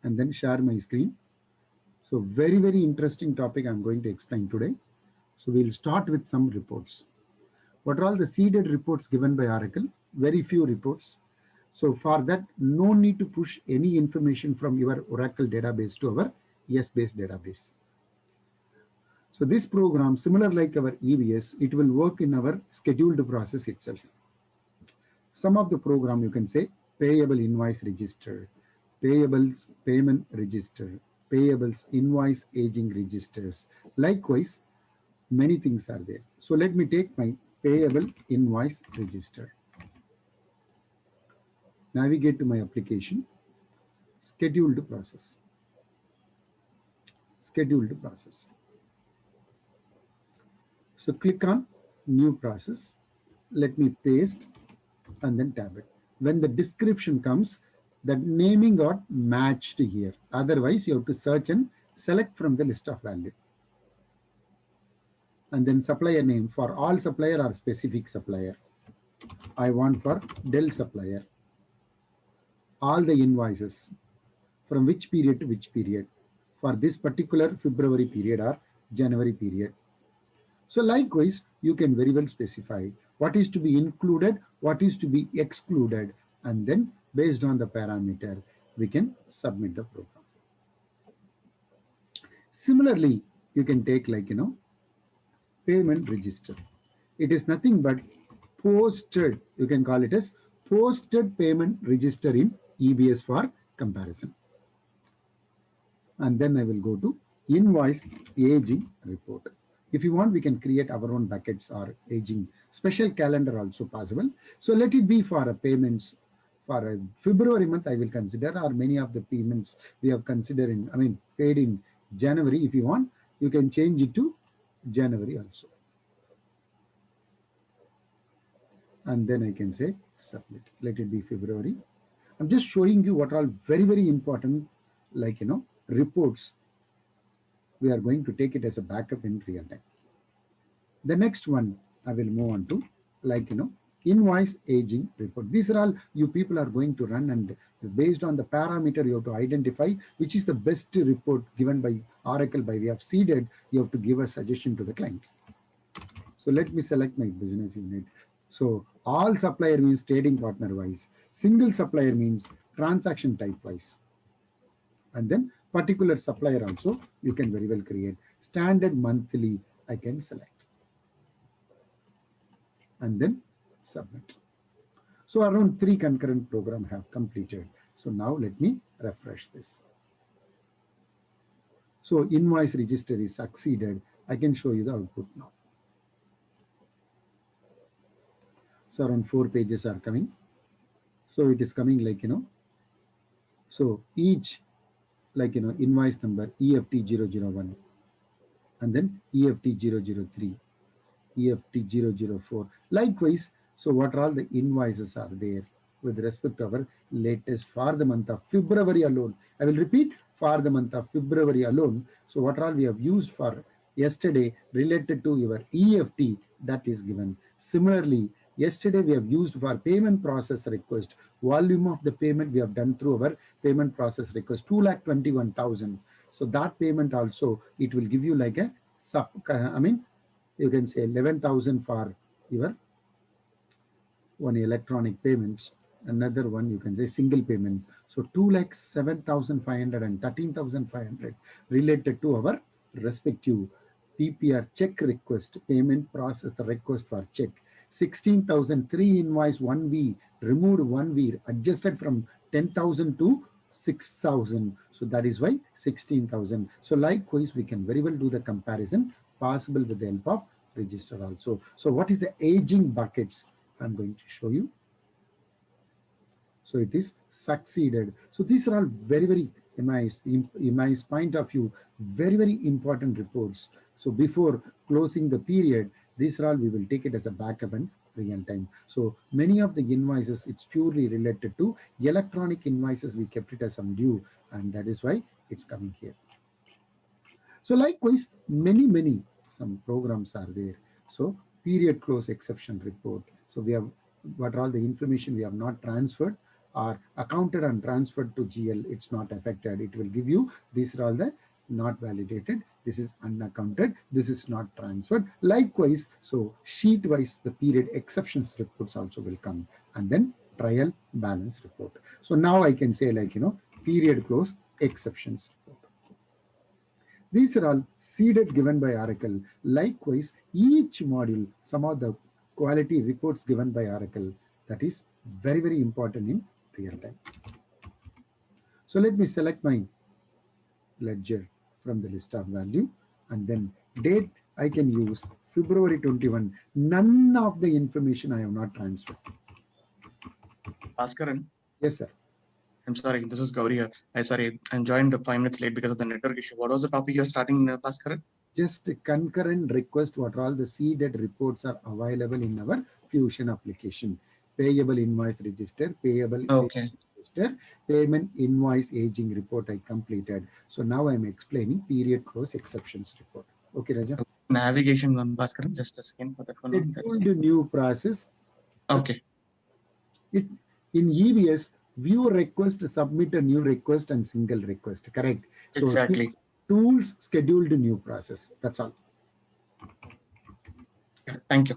and then share my screen. So very, very interesting topic I'm going to explain today. So we'll start with some reports. What are all the seeded reports given by Oracle? Very few reports. So for that, no need to push any information from your Oracle database to our ES-based database. So this program, similar like our EBS, it will work in our scheduled process itself. Some of the program you can say payable invoice register, payables payment register, payables invoice aging registers. Likewise, many things are there. So let me take my payable invoice register. Navigate to my application, scheduled process, scheduled process. So click on new process. Let me paste and then tab it. When the description comes, the naming got matched here. Otherwise, you have to search and select from the list of value. And then supplier name for all supplier or specific supplier. I want for Dell supplier. All the invoices from which period to which period. For this particular February period or January period. So likewise, you can very well specify what is to be included, what is to be excluded, and then based on the parameter, we can submit the program. Similarly, you can take like, payment register. It is nothing but posted, you can call it as posted payment register in EBS for comparison. And then I will go to invoice aging report. If you want, we can create our own buckets or aging special calendar also possible. So let it be for a payments for a February month I will consider, or many of the payments we have considered in, paid in January. If you want, you can change it to January also. And then I can say submit. Let it be February. I'm just showing you what are all very, very important, like, reports. We are going to take it as a backup in real time. The next one I will move on to, like, invoice aging report. These are all you people are going to run, and based on the parameter you have to identify which is the best report given by Oracle by way of seeded. You have to give a suggestion to the client. So let me select my business unit. So all supplier means trading partner wise. Single supplier means transaction type wise. And then particular supplier also you can very well create. Standard monthly I can select. And then submit. So around 3 concurrent program have completed. So now let me refresh this. So invoice register is succeeded. I can show you the output now. So around 4 pages are coming. So it is coming like, so each like, invoice number EFT 001 and then EFT 003, EFT 004. Likewise, so what all the invoices are there with respect to our latest for the month of February alone. I will repeat, for the month of February alone. So what all we have used for yesterday related to your EFT, that is given. Similarly, yesterday we have used for payment process request. Volume of the payment we have done through our payment process request, 2,21,000. So that payment also, it will give you like a, you can say 11,000 for your one electronic payments. Another one you can say single payment. So 2,07,500 and 13,500 related to our respective PPR check request, payment process request for check. 16,003 invoice 1V, removed 1V, adjusted from 10,000 to 6,000. So that is why 16,000. So likewise, we can very well do the comparison possible with the help of register also. So what is the aging buckets? I'm going to show you. So it is succeeded. So these are all very, very, in my point of view, very, very important reports. So before closing the period, these are all we will take it as a backup and real time. So many of the invoices, it's purely related to electronic invoices. We kept it as some due, and that is why it's coming here. So likewise, many some programs are there. So period close exception report. So we have what all the information we have not transferred. are accounted and transferred to GL, it's not affected. It will give you, these are all the not validated, this is unaccounted, this is not transferred. Likewise, so sheet wise, the period exceptions reports also will come, and then trial balance report. So now I can say, like, period close exceptions report. These are all seeded given by Oracle. Likewise, each module, some of the quality reports given by Oracle, that is very, very important in real time. So let me select my ledger from the list of value, and then date I can use February 21. None of the information I have not transferred. Bhaskaran. Yes, sir. I'm sorry, this is Gauri here. I joined 5 minutes late because of the network issue. What was the topic you're starting, Bhaskaran? Just concurrent request, what all the seeded reports are available in our Fusion application. Payable invoice register, payable register, payment invoice aging report I completed. So now I'm explaining period close exceptions report. Okay, Raja? Navigation, Bhaskaran, just a second for that one. Scheduled new process. Okay. In EBS, view request, submit a new request and single request, correct? So exactly. Tools scheduled new process. That's all. Thank you.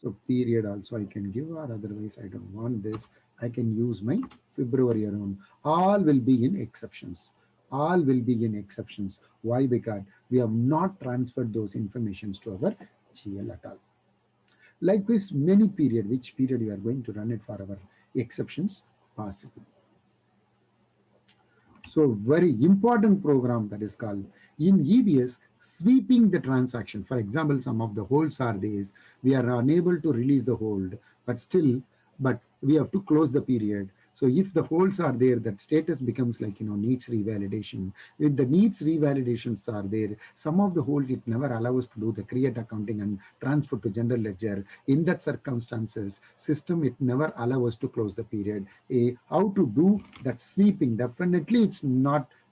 So period also I can give, or otherwise I don't want this. I can use my February around. All will be in exceptions. All will be in exceptions. Why? Because we have not transferred those informations to our GL at all. Likewise, many period, which period we are going to run it for our exceptions possible. So very important program that is called in EBS, sweeping the transaction. For example, some of the holds are days. We are unable to release the hold, but we have to close the period. So if the holds are there, that status becomes like, needs revalidation. If the needs revalidations are there, some of the holds, it never allows to do the create accounting and transfer to general ledger. In that circumstances, system, it never allows us to close the period. How to do that sweeping? Definitely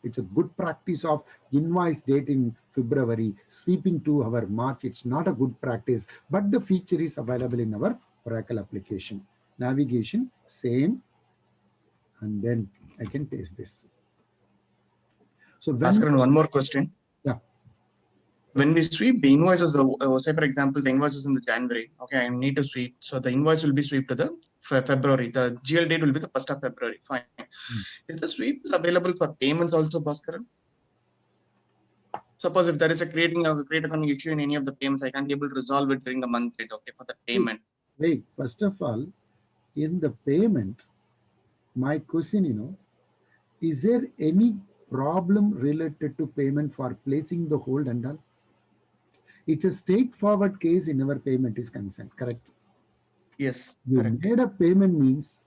it's a good practice of invoice date in February, sweeping to our March. It's not a good practice, but the feature is available in our Oracle application. Navigation, same, and then I can paste this. So Bhaskaran, one more question. Yeah. When we sweep the invoices, say for example, the invoices in the January, okay, I need to sweep. So the invoice will be swept to the February. The GL date will be the 1st of February. Fine. Is the sweep available for payments also, Bhaskaran? Suppose if there is a create accounting issue in any of the payments, I can't be able to resolve it during the month date, okay, for the payment. Wait, first of all, in the payment, my question, is there any problem related to payment for placing the hold and all? It's a straightforward case in our payment is concerned, correct? Yes, you correct. Made a payment means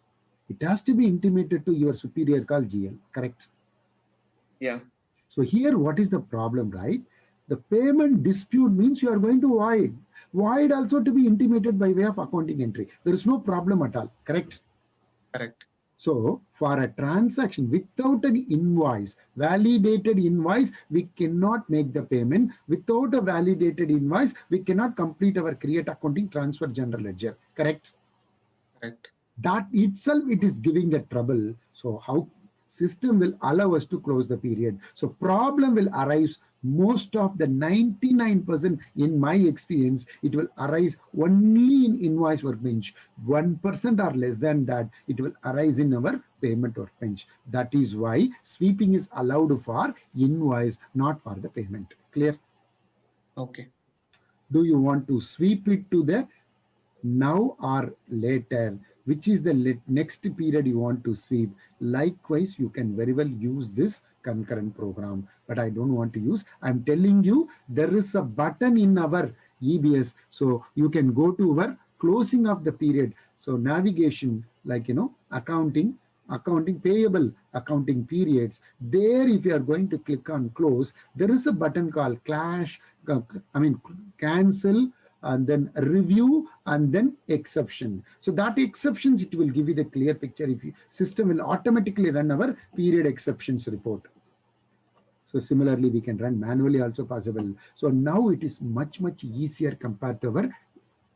it has to be intimated to your superior called GL, correct? Yeah. So here, what is the problem, right? The payment dispute means you are going to void. Void also to be intimated by way of accounting entry. There is no problem at all, correct? Correct. So for a transaction without an invoice, validated invoice, we cannot make the payment. Without a validated invoice, we cannot complete our create accounting transfer general ledger, correct? Correct. That itself, it is giving the trouble. So how system will allow us to close the period? So problem will arise most of the 99% in my experience, it will arise only in invoice workbench. 1% or less than that, it will arise in our payment workbench. That is why sweeping is allowed for invoice, not for the payment. Clear? Okay. Do you want to sweep it to the now or later? Which is the next period you want to sweep? Likewise, you can very well use this concurrent program, but I don't want to use. I'm telling you, there is a button in our EBS, so you can go to our closing of the period. So navigation, like accounting, payable accounting periods. There, if you are going to click on close, there is a button called cancel, and then review, and then exception. So that exceptions, it will give you the clear picture. If you, system will automatically run our period exceptions report. So similarly, we can run manually also possible. So now it is much, much easier compared to our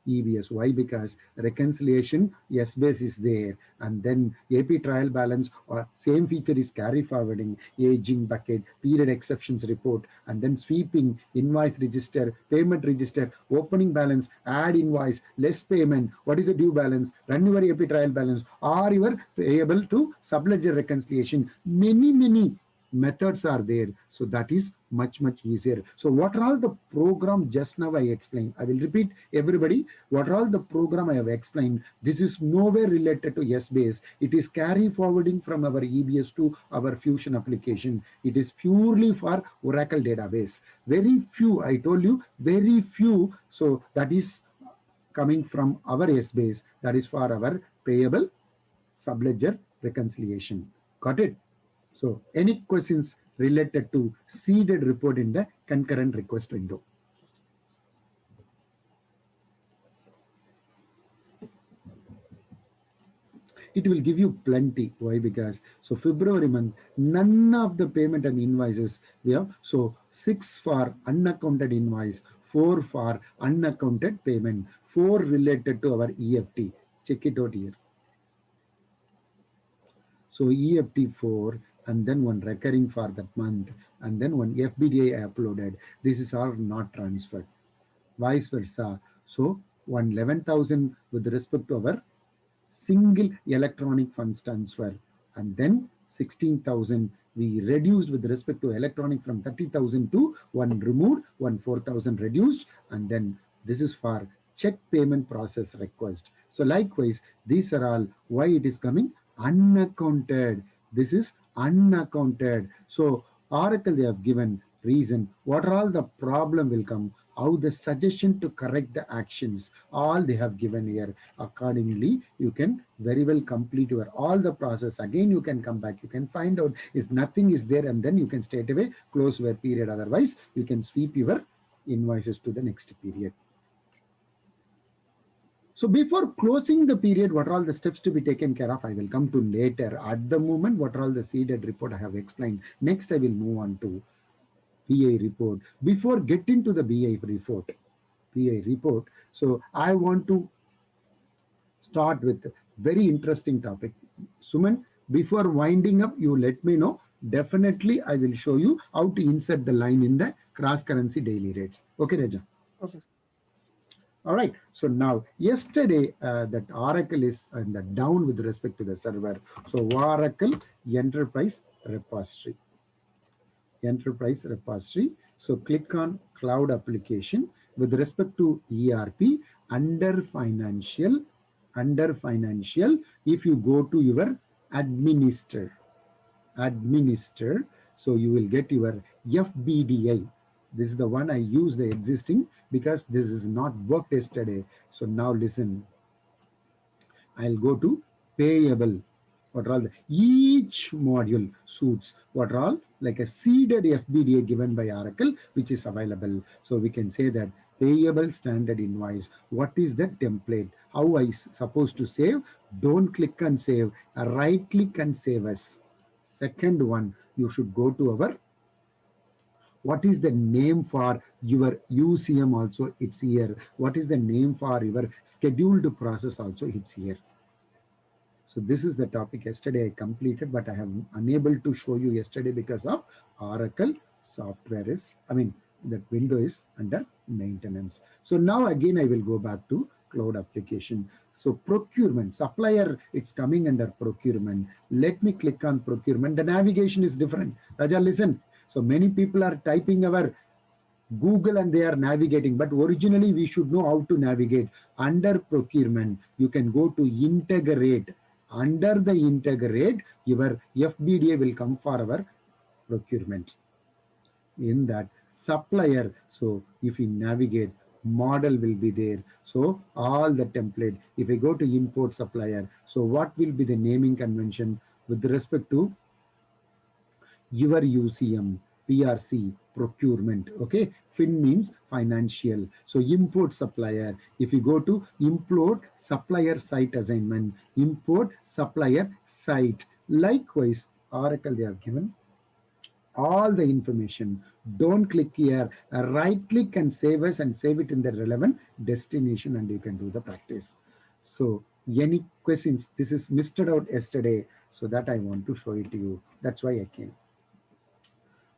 EBS. Why? Because reconciliation S base is there, and then AP trial balance or same feature is carry forwarding, aging bucket, period exceptions report, and then sweeping, invoice register, payment register, opening balance, add invoice, less payment, what is the due balance, run your AP trial balance, or your payable to subledger reconciliation. Many methods are there, so that is much easier. So what are all the program just now I explained? I will repeat everybody, what are all the program I have explained. This is nowhere related to S base. It is carry forwarding from our EBS to our Fusion application. It is purely for Oracle database. Very few, I told you, very few. So that is coming from our S base, that is for our payable subledger reconciliation. Got it? So any questions related to seeded report in the concurrent request window? It will give you plenty. Why? Because so February month, none of the payment and invoices we have. So 6 for unaccounted invoice, 4 for unaccounted payment, 4 related to our EFT. Check it out here. So EFT 4, and then one recurring for that month, and then one FBDI uploaded. This is all not transferred. Vice versa. So 11,000 with respect to our single electronic funds transfer, and then 16,000 we reduced with respect to electronic from 30,000 to 1 removed, 4,000 reduced, and then this is for check payment process request. So likewise, these are all why it is coming unaccounted. This is unaccounted. So Oracle, they have given reason what are all the problem will come, how the suggestion to correct the actions, all they have given here. Accordingly, you can very well complete your all the process. Again, you can come back, you can find out if nothing is there, and then you can straight away close your period. Otherwise, you can sweep your invoices to the next period. So before closing the period, what are all the steps to be taken care of? I will come to later. At the moment, what are all the seeded report I have explained. Next, I will move on to BI report. Before getting to the BI report, so I want to start with a very interesting topic. Suman, before winding up, you let me know. Definitely, I will show you how to insert the line in the cross-currency daily rates. Okay, Raja? Okay. All right. So now, yesterday, that Oracle is down with respect to the server. So Oracle Enterprise Repository. So click on Cloud Application. With respect to ERP, under Financial, if you go to your Administer, so you will get your FBDI. This is the one I use the existing because this is not worked yesterday. So now listen, I'll go to payable. What are all each module suits what are all like a seeded FBDA given by Oracle, which is available. So we can say that payable standard invoice. What is the template? How I supposed to save? Don't click on save. Right click and save as. Second one, you should go to our what is the name for your UCM also, it's here. What is the name for your scheduled process also, it's here. So this is the topic yesterday I completed, but I am unable to show you yesterday because of Oracle software is, that window is under maintenance. So now again, I will go back to cloud application. So procurement, supplier, it's coming under procurement. Let me click on procurement. The navigation is different. Raja, listen. So many people are typing our Google and they are navigating, but originally we should know how to navigate. Under procurement, you can go to integrate. Under the integrate, your FBDA will come for our procurement. In that supplier, so if we navigate, model will be there. So all the template, if I go to import supplier, so what will be the naming convention with respect to your UCM, PRC, procurement, okay? Fin means financial. So import supplier, if you go to import supplier site assignment, import supplier site. Likewise, Oracle they have given all the information. Don't click here. Right click and save as and save it in the relevant destination, and you can do the practice. So any questions? This is misted out yesterday, so that I want to show it to you. That's why I came.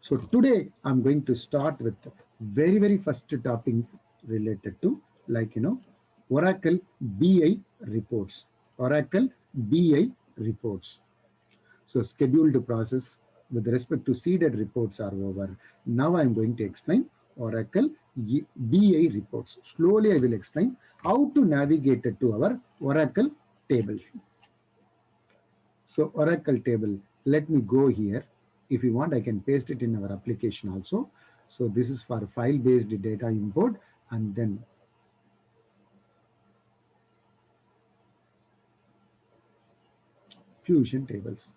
So today I'm going to start with very first topic related to, like, Oracle BI reports. Oracle BI reports. So scheduled process with respect to seeded reports are over. Now I'm going to explain Oracle BI reports. Slowly I will explain how to navigate it to our Oracle table. So Oracle table, let me go here. If you want, I can paste it in our application also. So this is for file-based data import, and then Fusion tables.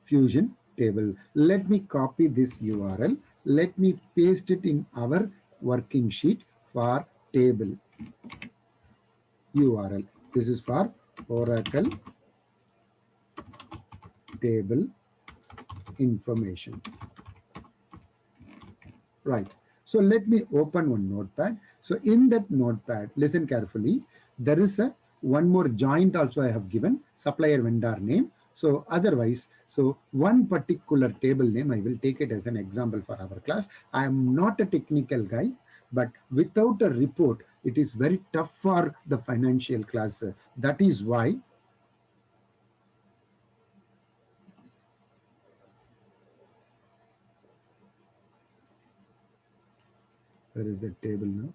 Fusion table. Let me copy this URL. Let me paste it in our working sheet for table URL. This is for Oracle table information. Right. So let me open one notepad. So in that notepad, listen carefully. There is a one more joint also I have given, supplier vendor name. So otherwise, so one particular table name, I will take it as an example for our class. I am not a technical guy, but without a report, it is very tough for the financial class. That is why there is a table now.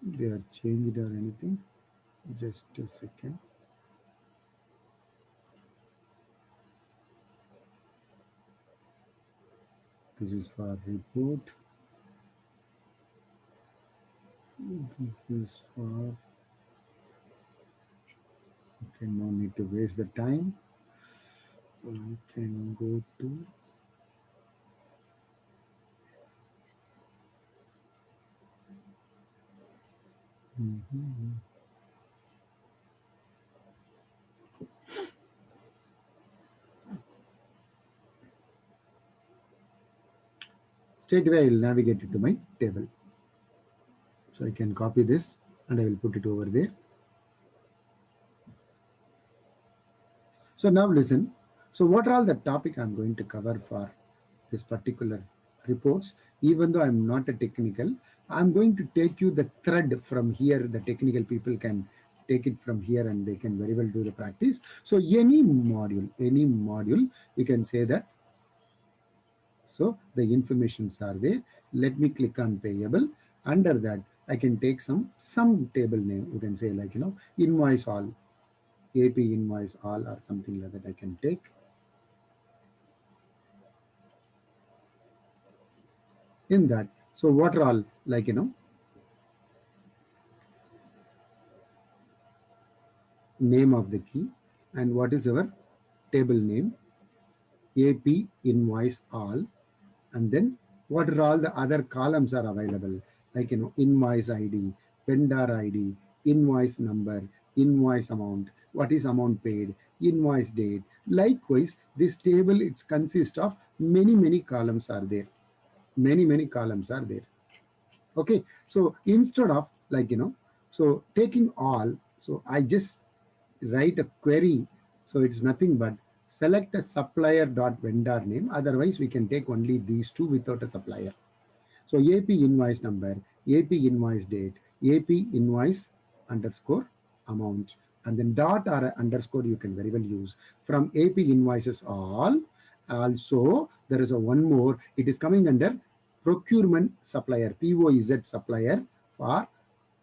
They are changed or anything. Just a second. This is for report. This is for, okay, no need to waste the time. We can go to straight away I will navigate it to my table. So I can copy this and I will put it over there. So now listen. So what are all the topic I'm going to cover for this particular reports? Even though I'm not a technical, I'm going to take you the thread from here. The technical people can take it from here and they can very well do the practice. So any module, you can say that. So the informations are there. Let me click on payable. Under that, I can take some table name. You can say like, invoice all, AP invoice all or something like that I can take. In that, so what are all, like, name of the key, and what is our table name, AP invoice all, and then what are all the other columns are available, like, invoice ID, vendor ID, invoice number, invoice amount, what is amount paid, invoice date. Likewise, this table, it consists of many columns are there. Many columns are there. Okay, so instead of, like, so taking all, so I just write a query. So it's nothing but select a supplier dot vendor name. Otherwise we can take only these two without a supplier. So AP invoice number, AP invoice date, AP invoice underscore amount, and then dot or underscore you can very well use. From AP invoices all, also there is a one more, it is coming under procurement supplier, POZ supplier for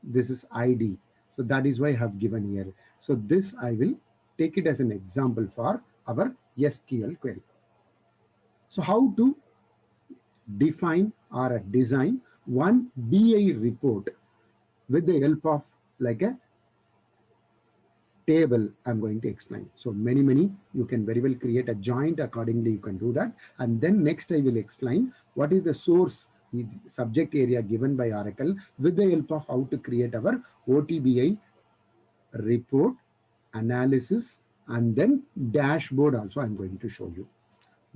This is ID. So that is why I have given here. So this I will take it as an example for our SQL query. So how to define or design one BI report with the help of like a table I'm going to explain. So many, you can very well create a joint accordingly, you can do that. And then next I will explain what is the source subject area given by Oracle with the help of how to create our OTBI report analysis, and then dashboard also I'm going to show you.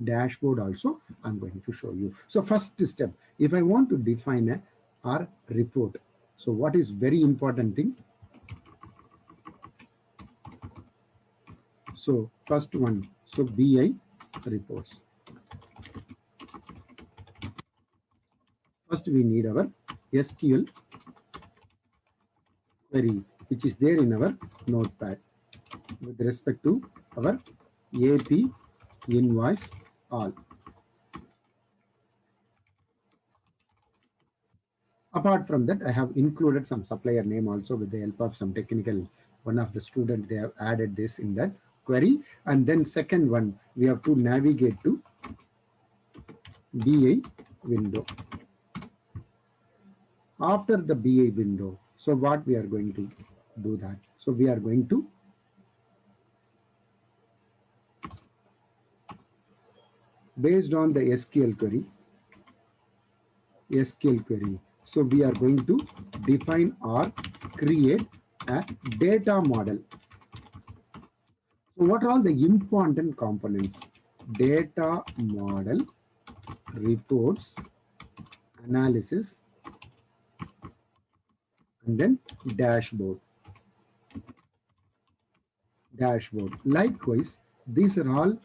Dashboard also I'm going to show you. So first step, if I want to define a R report, so what is very important thing? So first one, so BI reports. First we need our SQL query, which is there in our notepad with respect to our AP invoice all. Apart from that, I have included some supplier name also with the help of some technical, one of the students, they have added this in that query. And then second one, we have to navigate to BI window. After the BI window, so what we are going to do that? So we are going to based on the SQL query, so we are going to define or create a data model. So what are all the important components? Data model, reports, analysis, and then dashboard. Likewise, these are all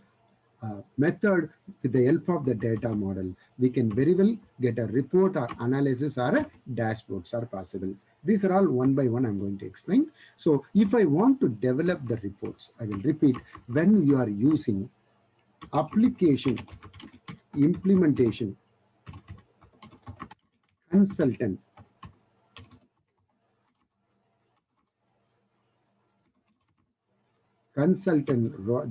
method with the help of the data model. We can very well get a report or analysis or a dashboards are possible. These are all one by one I'm going to explain. So if I want to develop the reports, I will repeat, when you are using application implementation consultant,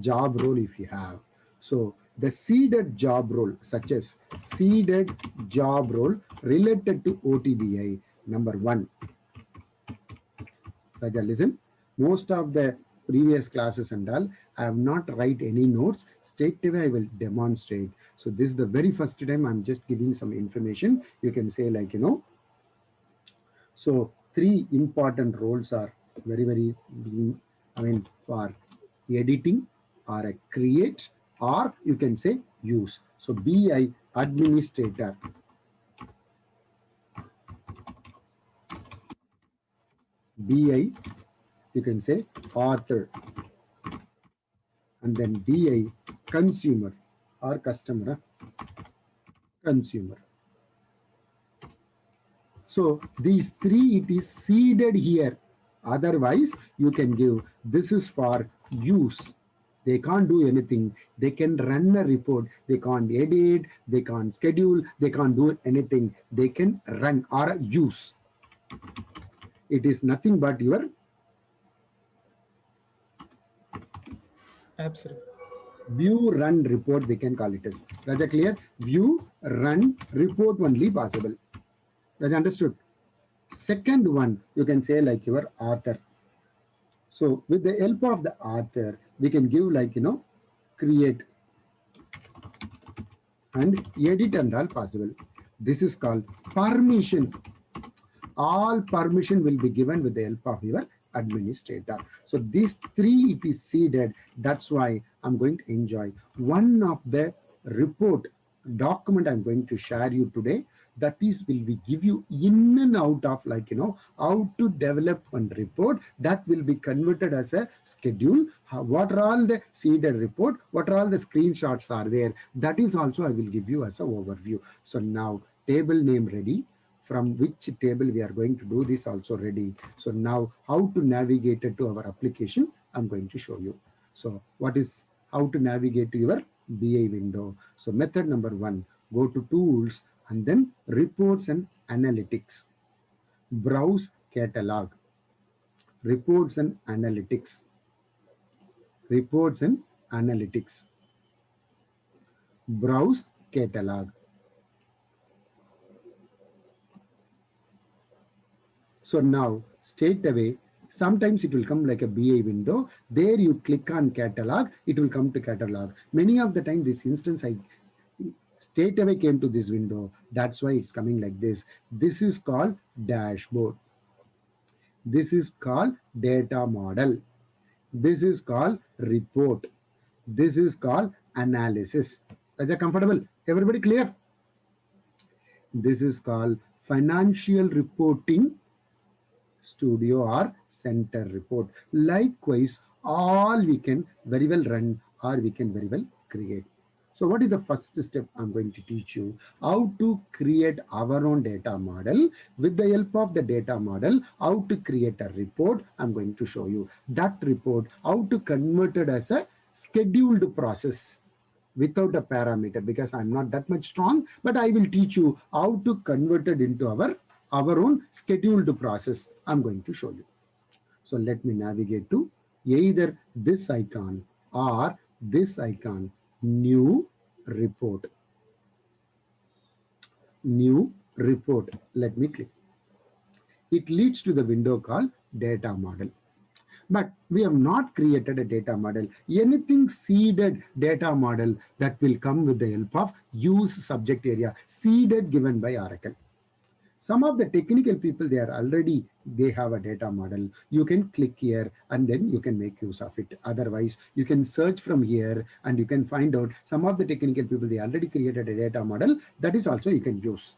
job role if you have. So the seeded job role, such as seeded job role related to OTBI, number one. Raja, listen, most of the previous classes and all, I have not write any notes. Straight away I will demonstrate. So this is the very first time I'm just giving some information. You can say like, so three important roles are very, for editing or a create, or you can say use. So BI administrator, BI, you can say author, and then BI consumer or customer, consumer. So these three, it is seeded here. Otherwise, you can give, this is for use. They can't do anything. They can run a report. They can't edit. They can't schedule. They can't do anything. They can run or use. It is nothing but your Absolutely. view, run, report, we can call it as. Raja, clear? View, run, report only possible. Raja, understood? Second one, you can say like your author. So with the help of the author, we can give like, create and edit and all possible. This is called permission. All permission will be given with the help of your administrator. So these three, it is seeded. That's why I'm going to enjoy one of the report document I'm going to share you today. That is will be give you in and out of like, how to develop one report that will be converted as a schedule. What are all the seeded report? What are all the screenshots are there? That is also I will give you as an overview. So now table name ready. From which table we are going to do this also ready. So now how to navigate it to our application, I'm going to show you. So what is how to navigate to your BI window? So method number one, go to tools and then reports and analytics. Browse catalog, reports and analytics, reports and analytics, browse catalog. So now straight away, sometimes it will come like a BI window. There you click on catalog, it will come to catalog. Many of the time this instance I straight away came to this window. That's why it's coming like this. This is called dashboard. This is called data model. This is called report. This is called analysis. Is that comfortable? Everybody clear? This is called financial reporting studio or center report. Likewise, all we can very well run or we can very well create. So what is the first step I'm going to teach you? How to create our own data model. With the help of the data model, how to create a report. I'm going to show you that report, how to convert it as a scheduled process without a parameter, because I'm not that much strong, but I will teach you how to convert it into our own scheduled process. I'm going to show you. So let me navigate to either this icon or this icon, new report. New report. Let me click. It leads to the window called data model. But we have not created a data model. Anything seeded data model that will come with the help of use subject area, seeded given by Oracle. Some of the technical people, they have a data model. You can click here and then you can make use of it. Otherwise, you can search from here and you can find out some of the technical people, they already created a data model. That is also you can use.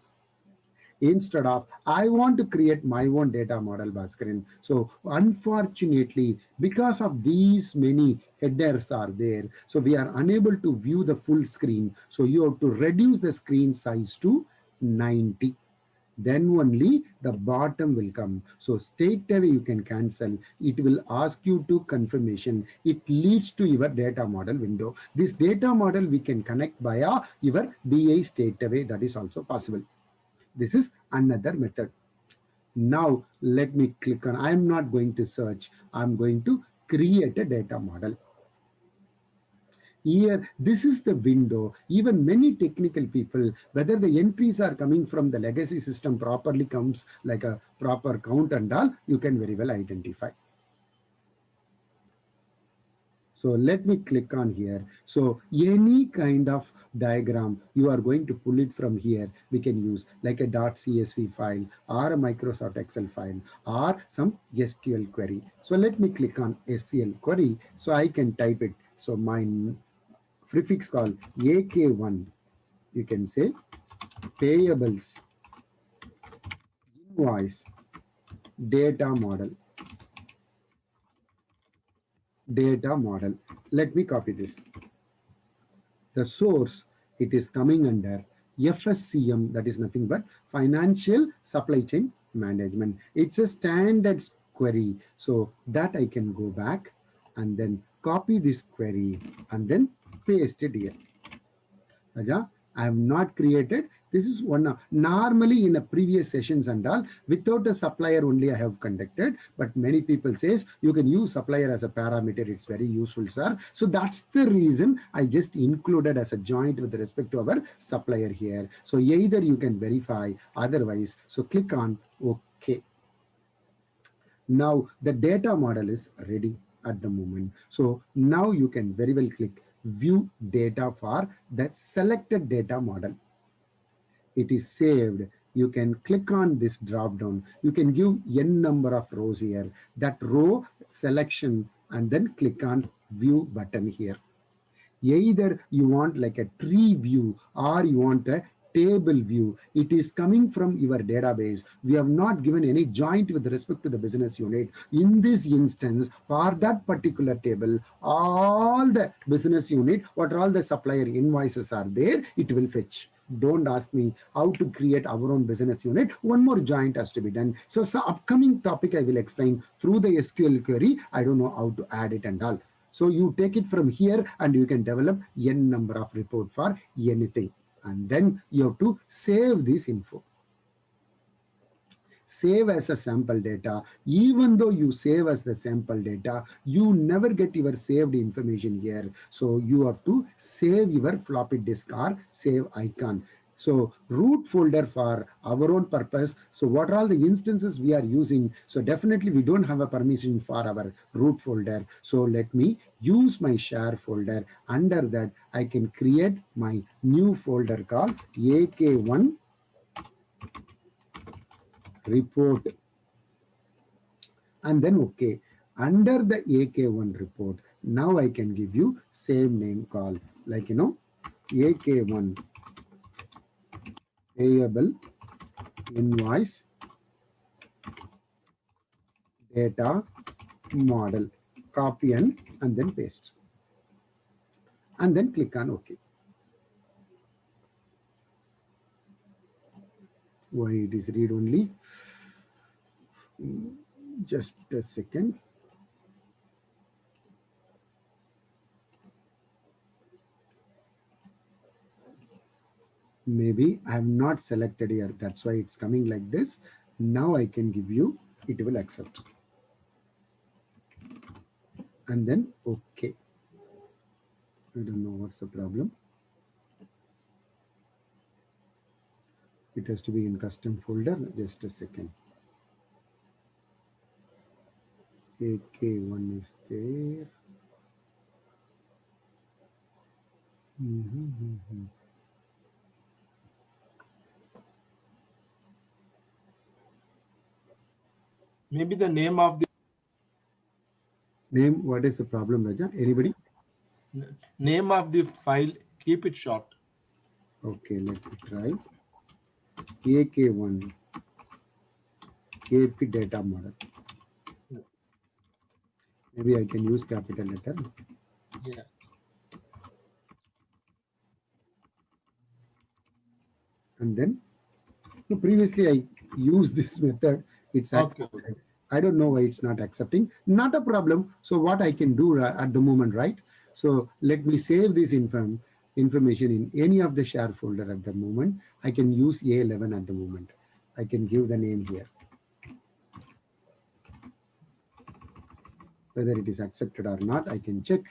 Instead of, I want to create my own data model, Bhaskaran. So unfortunately, because of these many headers are there, so we are unable to view the full screen. So you have to reduce the screen size to 90. Then only the bottom will come. So straight away you can cancel. It will ask you to confirmation. It leads to your data model window. This data model we can connect via your BI straight away. That is also possible. This is another method. Now let me click on, I'm not going to search. I'm going to create a data model. Here, this is the window. Even many technical people, whether the entries are coming from the legacy system properly comes like a proper count and all, you can very well identify. So let me click on here. So any kind of diagram, you are going to pull it from here. We can use like a .csv file or a Microsoft Excel file or some SQL query. So let me click on SQL query. So I can type it. So my prefix called AK1, you can say payables, invoice, data model, data model. Let me copy this. The source, it is coming under FSCM, that is nothing but financial supply chain management. It's a standard query. So that I can go back and then copy this query and then paste it here. Raja, I have not created. This is one. Normally in a previous sessions and all, without a supplier only I have conducted, but many people says you can use supplier as a parameter. It's very useful, sir. So that's the reason I just included as a joint with respect to our supplier here. So either you can verify, otherwise, so click on OK. Now the data model is ready at the moment. So now you can very well click view data for that selected data model. It is saved. You can click on this drop down. You can give n number of rows here. That row selection and then click on view button here. Either you want like a tree view or you want a table view. It is coming from your database. We have not given any joint with respect to the business unit. In this instance, for that particular table, all the business unit, what all the supplier invoices are there, it will fetch. Don't ask me how to create our own business unit. One more joint has to be done. So upcoming topic I will explain through the SQL query. I don't know how to add it and all. So you take it from here and you can develop n number of report for anything. And then you have to save this info. save as a sample data. Even though you save as the sample data, you never get your saved information here. So you have to save your floppy disk or save icon. So root folder for our own purpose. So what are all the instances we are using? So definitely we don't have a permission for our root folder. So let me use my share folder. Under that, I can create my new folder called AK1 report, and then okay. Under the AK1 report, now I can give you same name call, like AK1 payable invoice data model. Copy and then paste, and then click on OK. Why it is read only? Just a second. Maybe I have not selected here, that's why it's coming like this. Now I can give you, it will accept, and then okay. I don't know what's the problem. It has to be in custom folder. Just a second. AK1 is there. Maybe the name of the Name, what is the problem, Raja? Anybody? name of the file, keep it short. Okay, let me try. AK1 KP data model. Maybe I can use capital letter. Yeah. And then, so previously I used this method. It's Okay. accepted. I don't know why it's not accepting. Not a problem. So what I can do at the moment, right? So let me save this information in any of the share folder at the moment. I can use A11 at the moment. I can give the name here. Whether it is accepted or not, I can check.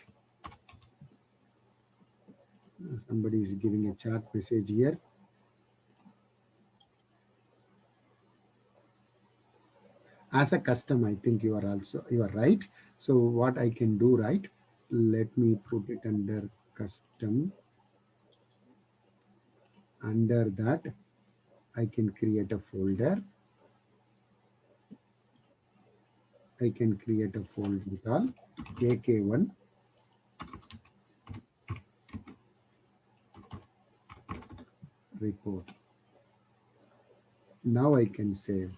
Somebody is giving a chat message here. As a custom, I think you are right. So what I can do, right? Let me put it under custom. Under that, I can create a folder. I can create a folder called AK1 report. Now I can save.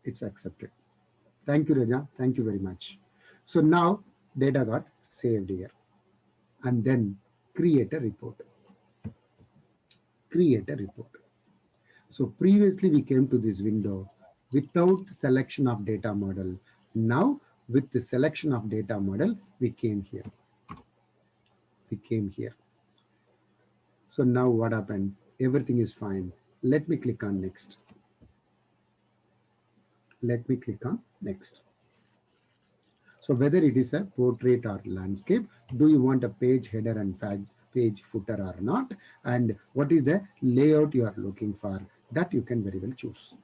It's accepted. Thank you, Raja. Thank you very much. So now data got saved here. And then create a report. Create a report. So previously we came to this window without selection of data model. Now with the selection of data model, we came here. We came here. So now what happened? Everything is fine. Let me click on next. Let me click on next. So whether it is a portrait or landscape, do you want a page header and page footer or not? And what is the layout you are looking for? That you can very well choose.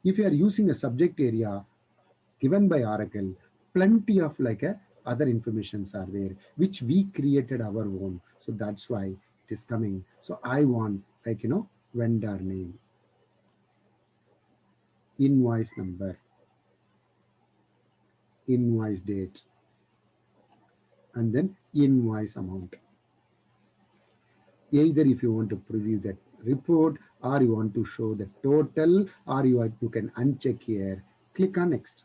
If you are using a subject area given by Oracle, plenty of other informations are there, which we created our own. So that's why it is coming. So I want vendor name, invoice number, invoice date, and then invoice amount. Either if you want to preview that report, or you want to show the total, or you can uncheck here, click on next.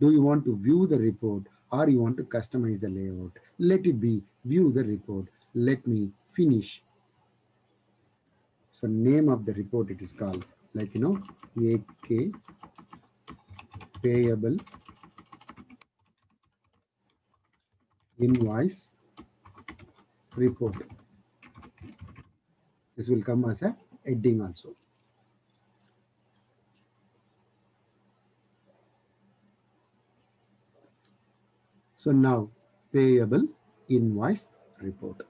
Do you want to view the report, or you want to customize the layout? Let it be view the report. Let me finish. So name of the report, it is called AK payable invoice report. This will come as a heading also. So now payable invoice report.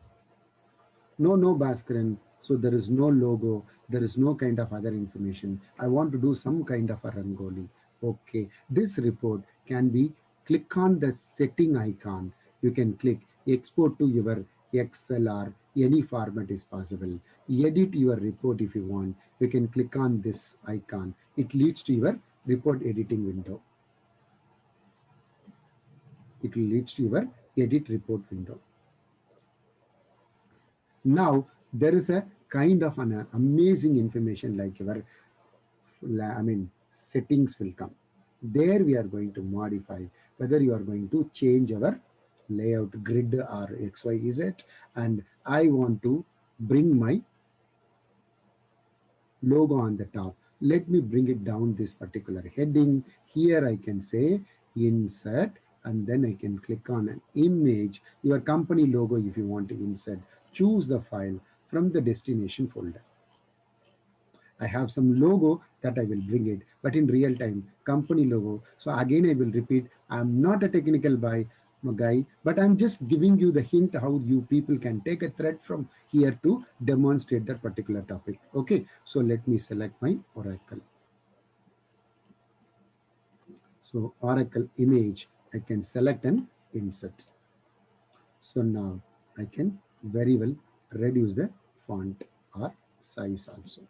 No, Bhaskaran. So there is no logo. There is no kind of other information. I want to do some kind of a Rangoli. Okay. This report can be click on the setting icon. You can click export to your Excel or any format is possible. Edit your report if you want. You can click on this icon. It leads to your report editing window. It will lead to your edit report window. Now there is a kind of an amazing information like your settings will come. There we are going to modify whether you are going to change our layout grid or XYZ, and I want to bring my logo on the top. Let me bring it down this particular heading. Here I can say insert, and then I can click on an image, your company logo if you want to insert. Choose the file from the destination folder. I have some logo that I will bring it, but in real time, company logo. So again, I will repeat, I'm not a technical guy, but I'm just giving you the hint how you people can take a thread from here to demonstrate that particular topic. Okay, so let me select my Oracle. So Oracle image, I can select and insert. So now I can very well reduce the font or size also.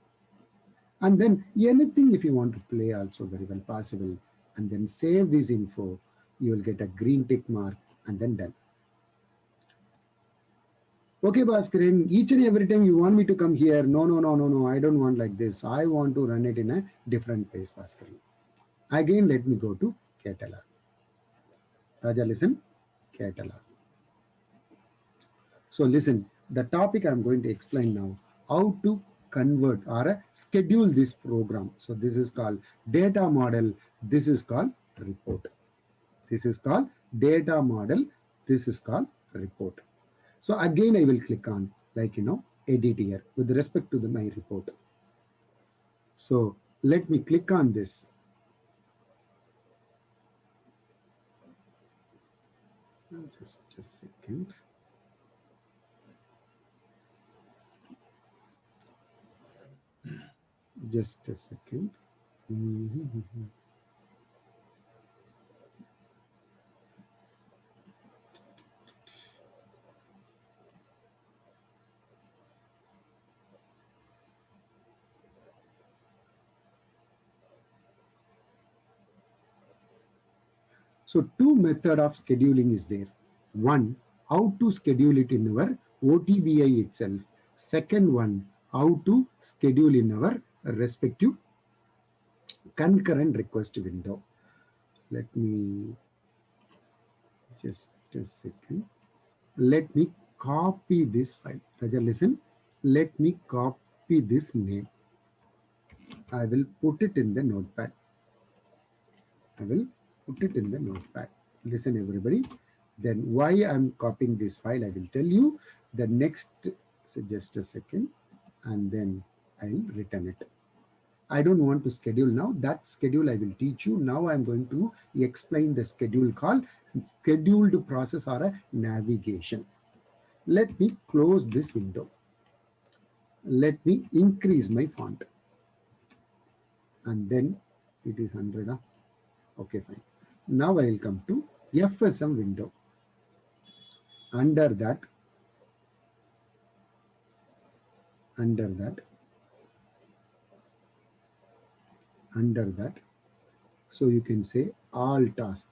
And then anything if you want to play also very well possible, and then save this info, you will get a green tick mark and then done. Okay, Bhaskaran, each and every time you want me to come here, no, I don't want like this. I want to run it in a different place, Bhaskaran. Again, let me go to catalog. Raja, listen, catalog. So listen, the topic I'm going to explain now, how to convert or schedule this program. So this is called data model. This is called report. This is called data model. This is called report. So again, I will click on edit here with respect to my report. So let me click on this. Just a second. Just a second. So two method of scheduling is there. One, how to schedule it in our OTBI itself. Second one, how to schedule in our respective concurrent request window. Let me just a second. Let me copy this file. Raja, listen. Let me copy this name. I will put it in the notepad. I will put it in the notepad. Listen, everybody. Then why I'm copying this file, I will tell you. The next, so just a second, and then I'll return it. I don't want to schedule now. That schedule I will teach you. Now I'm going to explain the schedule called scheduled process or a navigation. Let me close this window. Let me increase my font. And then it is 100. Okay, fine. Now I will come to FSM window. Under that, so you can say all task,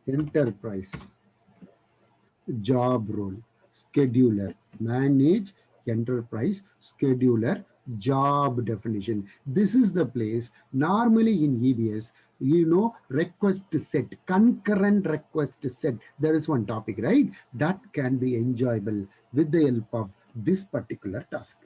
enterprise, job role, scheduler, manage, enterprise, scheduler, job definition. This is the place normally in EBS, request set, concurrent request set. There is one topic, right? That can be enjoyable with the help of this particular task.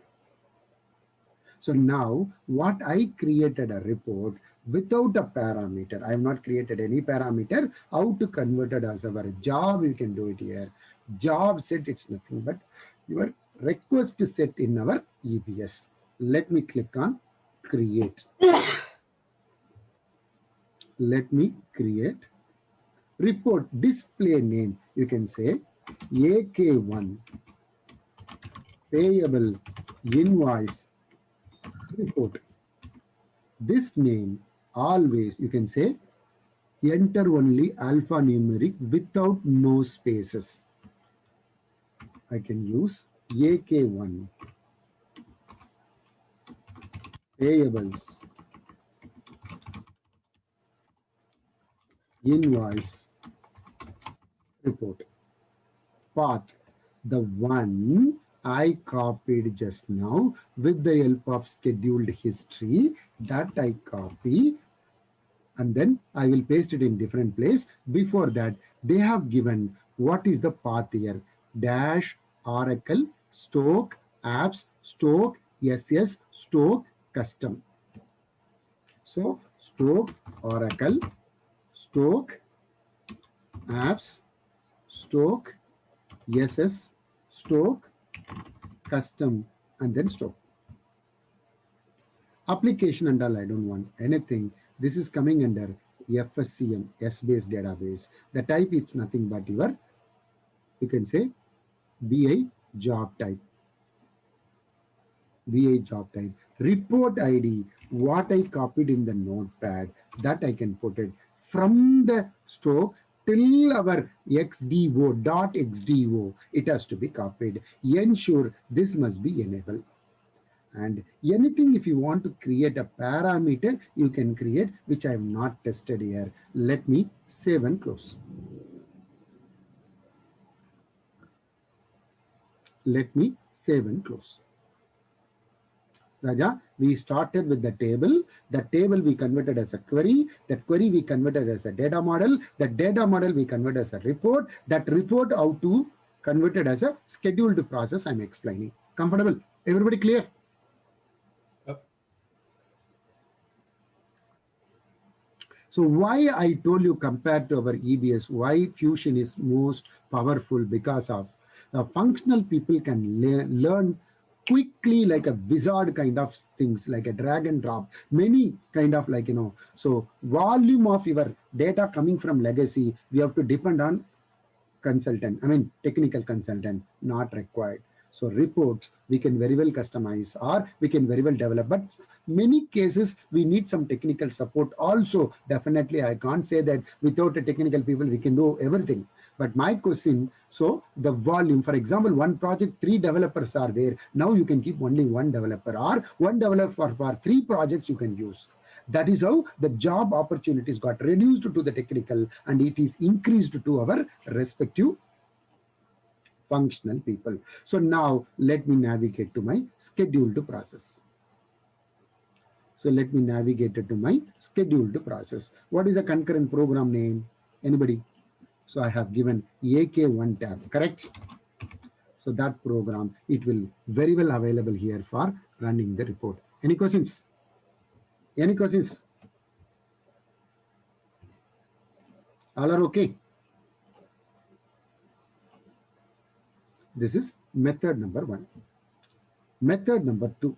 So now what I created a report, without a parameter. I have not created any parameter. How to convert it as our job? You can do it here. Job set, it's nothing but your request set in our EBS. Let me click on create. Let me create report display name. You can say AK1 payable invoice report. This name always you can say enter only alphanumeric without no spaces. I can use AK1 payables invoice report. Path, the one I copied just now with the help of scheduled history, that I copy and then I will paste it in different place. Before that, they have given what is the path here. Dash Oracle Stoke apps Stoke SS Stoke custom. So Stoke Oracle Stoke apps Stoke SS Stoke custom and then Stoke. Application and all, I don't want anything. This is coming under FSCM, S-based database. The type is nothing but your, you can say BI job type. BI job type. Report ID, what I copied in the notepad, that I can put it from the Stoke till our xdo.xdo. It has to be copied. Ensure this must be enabled. And anything, if you want to create a parameter, you can create, which I have not tested here. Let me save and close. Let me save and close. Raja, we started with the table. The table we converted as a query. That query we converted as a data model. That data model we converted as a report. That report how to converted as a scheduled process I'm explaining. Comfortable? Everybody clear? So why I told you compared to our EBS, why Fusion is most powerful, because of functional people can learn quickly like a wizard kind of things, like a drag and drop, many kind of like, so volume of your data coming from legacy, we have to depend on consultant, technical consultant, not required. So reports, we can very well customize or we can very well develop, but many cases we need some technical support also. Definitely, I can't say that without a technical people, we can do everything. But my question, so the volume, for example, one project, 3 developers are there. Now you can keep only 1 developer or 1 developer for 3 projects you can use. That is how the job opportunities got reduced to the technical and it is increased to our respective functional people. So now let me navigate to my scheduled process. So let me navigate to my scheduled process. What is the concurrent program name? Anybody? So I have given AK1 tab, correct? So that program, it will very well available here for running the report. Any questions? Any questions? All are okay? This is method number 1. Method number 2.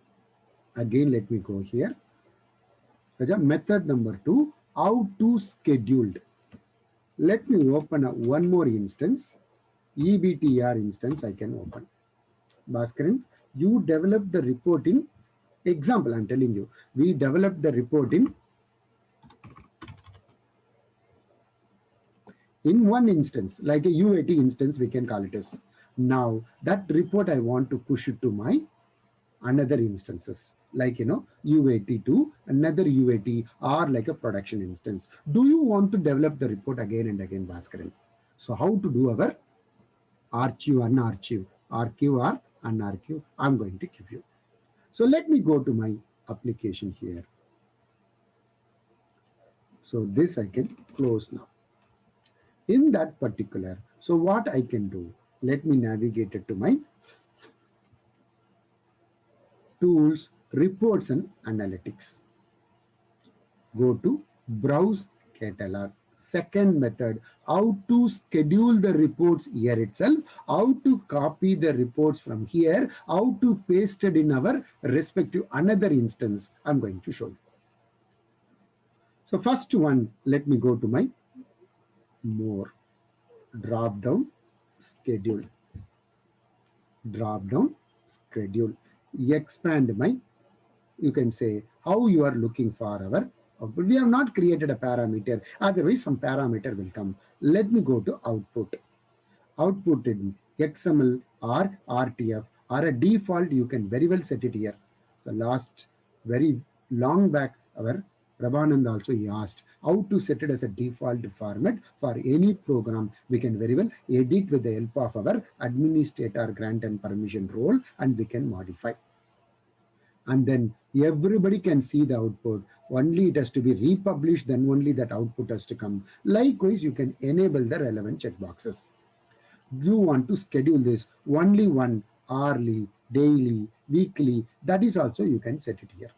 Again, let me go here. Method number 2, how to scheduled. Let me open up one more instance. EBTR instance I can open. Bhaskaran, you develop the reporting. Example, I'm telling you, we developed the reporting in one instance, like a UAT instance, we can call it as. Now that report I want to push it to my another instances, like UAT to another UAT or like a production instance. Do you want to develop the report again and again, Bhaskaran? So how to do our archive, unarchive, archive or unarchive, I'm going to give you. So let me go to my application here. So this I can close now. In that particular, so what I can do, let me navigate it to my tools, reports and analytics. go to browse catalog. Second method, how to schedule the reports here itself, how to copy the reports from here, how to paste it in our respective another instance. I'm going to show you. So first one, let me go to my more, drop down, schedule, drop down, schedule, expand my, you can say how you are looking for our output. We have not created a parameter, otherwise some parameter will come. Let me go to output. Output in XML or RTF or a default, you can very well set it here. The last very long back, our Prabhanand also he asked how to set it as a default format for any program. We can very well edit with the help of our administrator grant and permission role, and we can modify. And then everybody can see the output. Only it has to be republished, then only that output has to come. Likewise, you can enable the relevant checkboxes. You want to schedule this only one, hourly, daily, weekly, that is also you can set it here.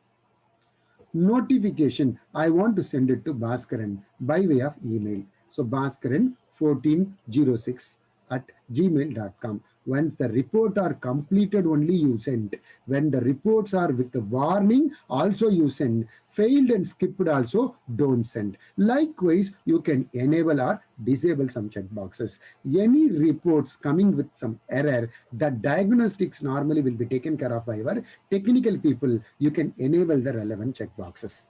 Notification, I want to send it to Bhaskaran by way of email. So Bhaskaran 1406 at gmail.com. Once the report are completed, only you send. When the reports are with the warning, also you send. Failed and skipped also don't send. Likewise, you can enable or disable some checkboxes. Any reports coming with some error, the diagnostics normally will be taken care of by our technical people. You can enable the relevant checkboxes.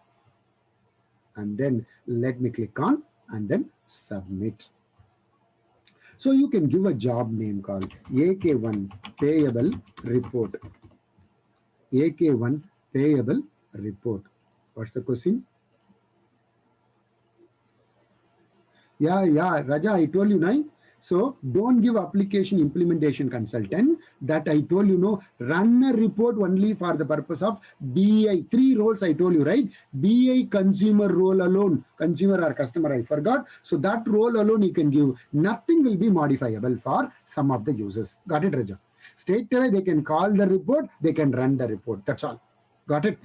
And then let me click on and then submit. So you can give a job name called AK1 payable report. AK1 payable report. What's the question? Yeah, Raja, I told you, right? So don't give application implementation consultant. That I told you, no, run a report only for the purpose of BI. 3 roles I told you, right? BI consumer role alone, consumer or customer, I forgot. So that role alone you can give. Nothing will be modifiable for some of the users. Got it, Raja? Straight away they can call the report, they can run the report. That's all. Got it?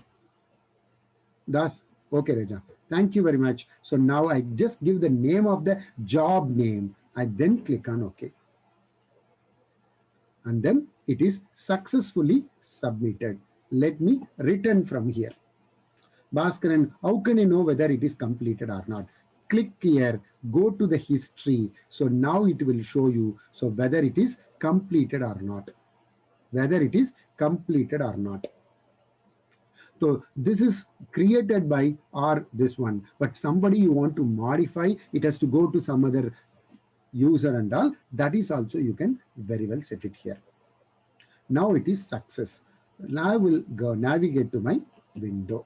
That's okay, Raja. Thank you very much. So now I just give the name of the job name. I then click on OK. And then it is successfully submitted. Let me return from here. Bhaskaran, how can I know whether it is completed or not? Click here, go to the history. So now it will show you so whether it is completed or not. Whether it is completed or not. So this is created by or this one, but somebody you want to modify, it has to go to some other user and all. That is also you can very well set it here. Now it is success. Now I will go navigate to my window.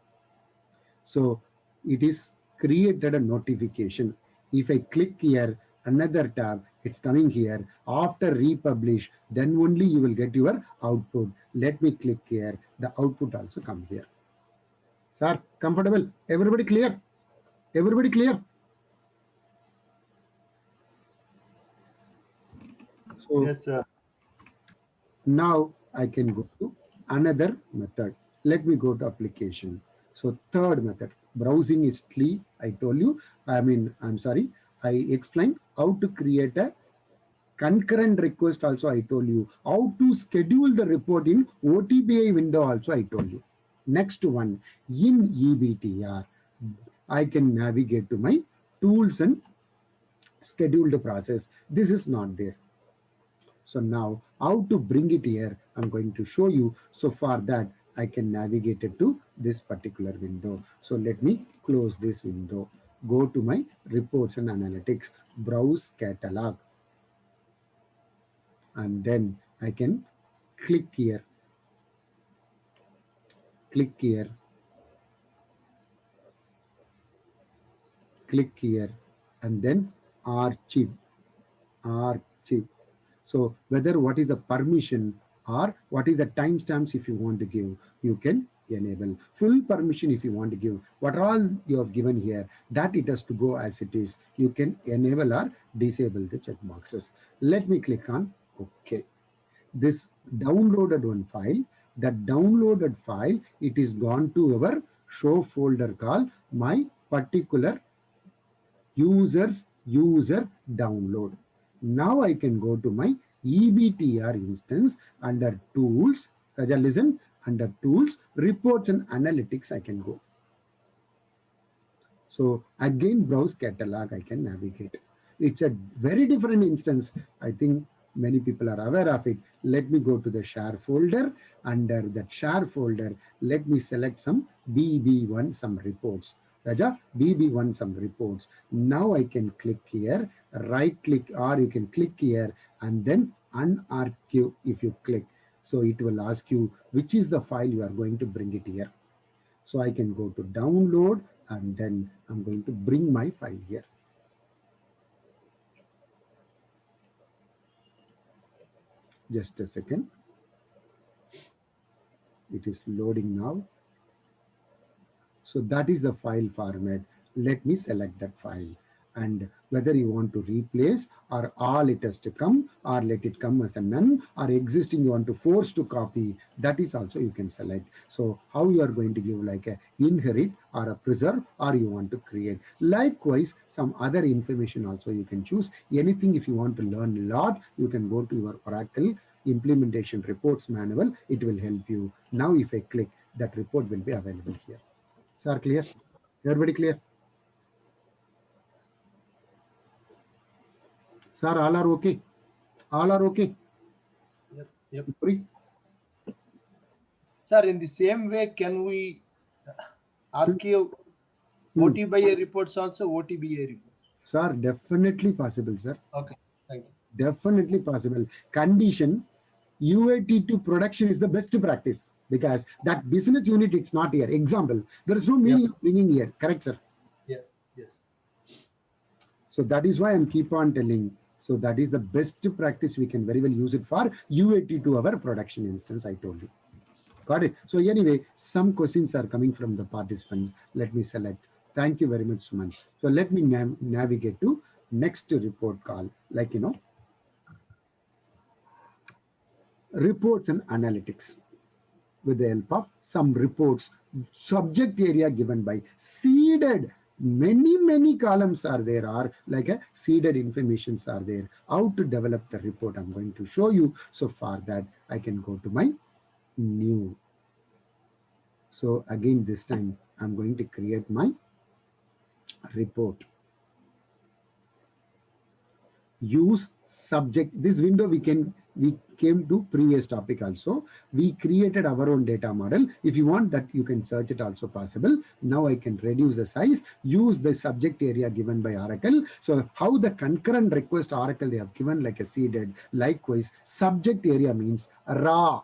So it is created a notification. If I click here, another tab, it's coming here. After republish, then only you will get your output. Let me click here. The output also come here. Sir, comfortable? Everybody clear? Everybody clear? So Yes, sir. now I can go to another method. Let me go to application. So third method, browsing history. I told you, I'm sorry, I explained how to create a concurrent request also I told you. How to schedule the report in OTBI window also I told you. Next one, in EBTR, I can navigate to my tools and scheduled process. This is not there. So now how to bring it here, I'm going to show you. So for that, I can navigate it to this particular window. So let me close this window. Go to my reports and analytics, browse catalog. And then I can click here, click here, click here, and then archive, archive. So whether what is the permission or what is the timestamps if you want to give, you can enable. Full permission if you want to give. What all you have given here, that it has to go as it is. You can enable or disable the checkboxes. Let me click on OK. This downloaded one file, that downloaded file, it is gone to our show folder called my particular user download. Now I can go to my EBTR instance under tools. Raja, listen, under tools, reports and analytics, I can go. So again, browse catalog, I can navigate. It's a very different instance. I think many people are aware of it. Let me go to the share folder. Under that share folder, let me select some BB1, some reports. Raja, BB1, some reports. Now I can click here, right click, or you can click here and then unarchive if you click. So it will ask you which is the file you are going to bring it here. So I can go to download and then I'm going to bring my file here. Just a second. It is loading now. So that is the file format. Let me select that file. And whether you want to replace or all it has to come or let it come as a none or existing you want to force to copy, that is also you can select. So how you are going to give like a inherit or a preserve or you want to create. Likewise, some other information also you can choose. Anything if you want to learn a lot, you can go to your Oracle implementation reports manual. It will help you. Now if I click, that report will be available here. Sir, clear? Everybody clear? Sir, all are okay? All are okay? Yep. Free? Sir, in the same way, can we archive OTBA reports also, OTBA reports? Sir, definitely possible, sir. Okay, thank you. Definitely possible. Condition, UAT to production is the best practice because that business unit, it's not here. Example, there is no meaning of bringing here. Correct, sir? Yes, yes. So that is why I'm keep on telling. So that is the best practice. We can very well use it for UAT to our production instance, I told you. Got it? So anyway, some questions are coming from the participants. Let me select. Thank you very much, Suman. So let me navigate to next report call. Like, reports and analytics with the help of some reports, subject area given by seeded. Many columns are there, or like a seeded informations are there. How to develop the report, I'm going to show you. So for that, I can go to my new. So again, this time I'm going to create my report. Use subject. This window we came to previous topic also. We created our own data model. If you want that, you can search it also possible. Now I can reduce the size, use the subject area given by Oracle. So how the concurrent request Oracle they have given like a seeded. Likewise, subject area means raw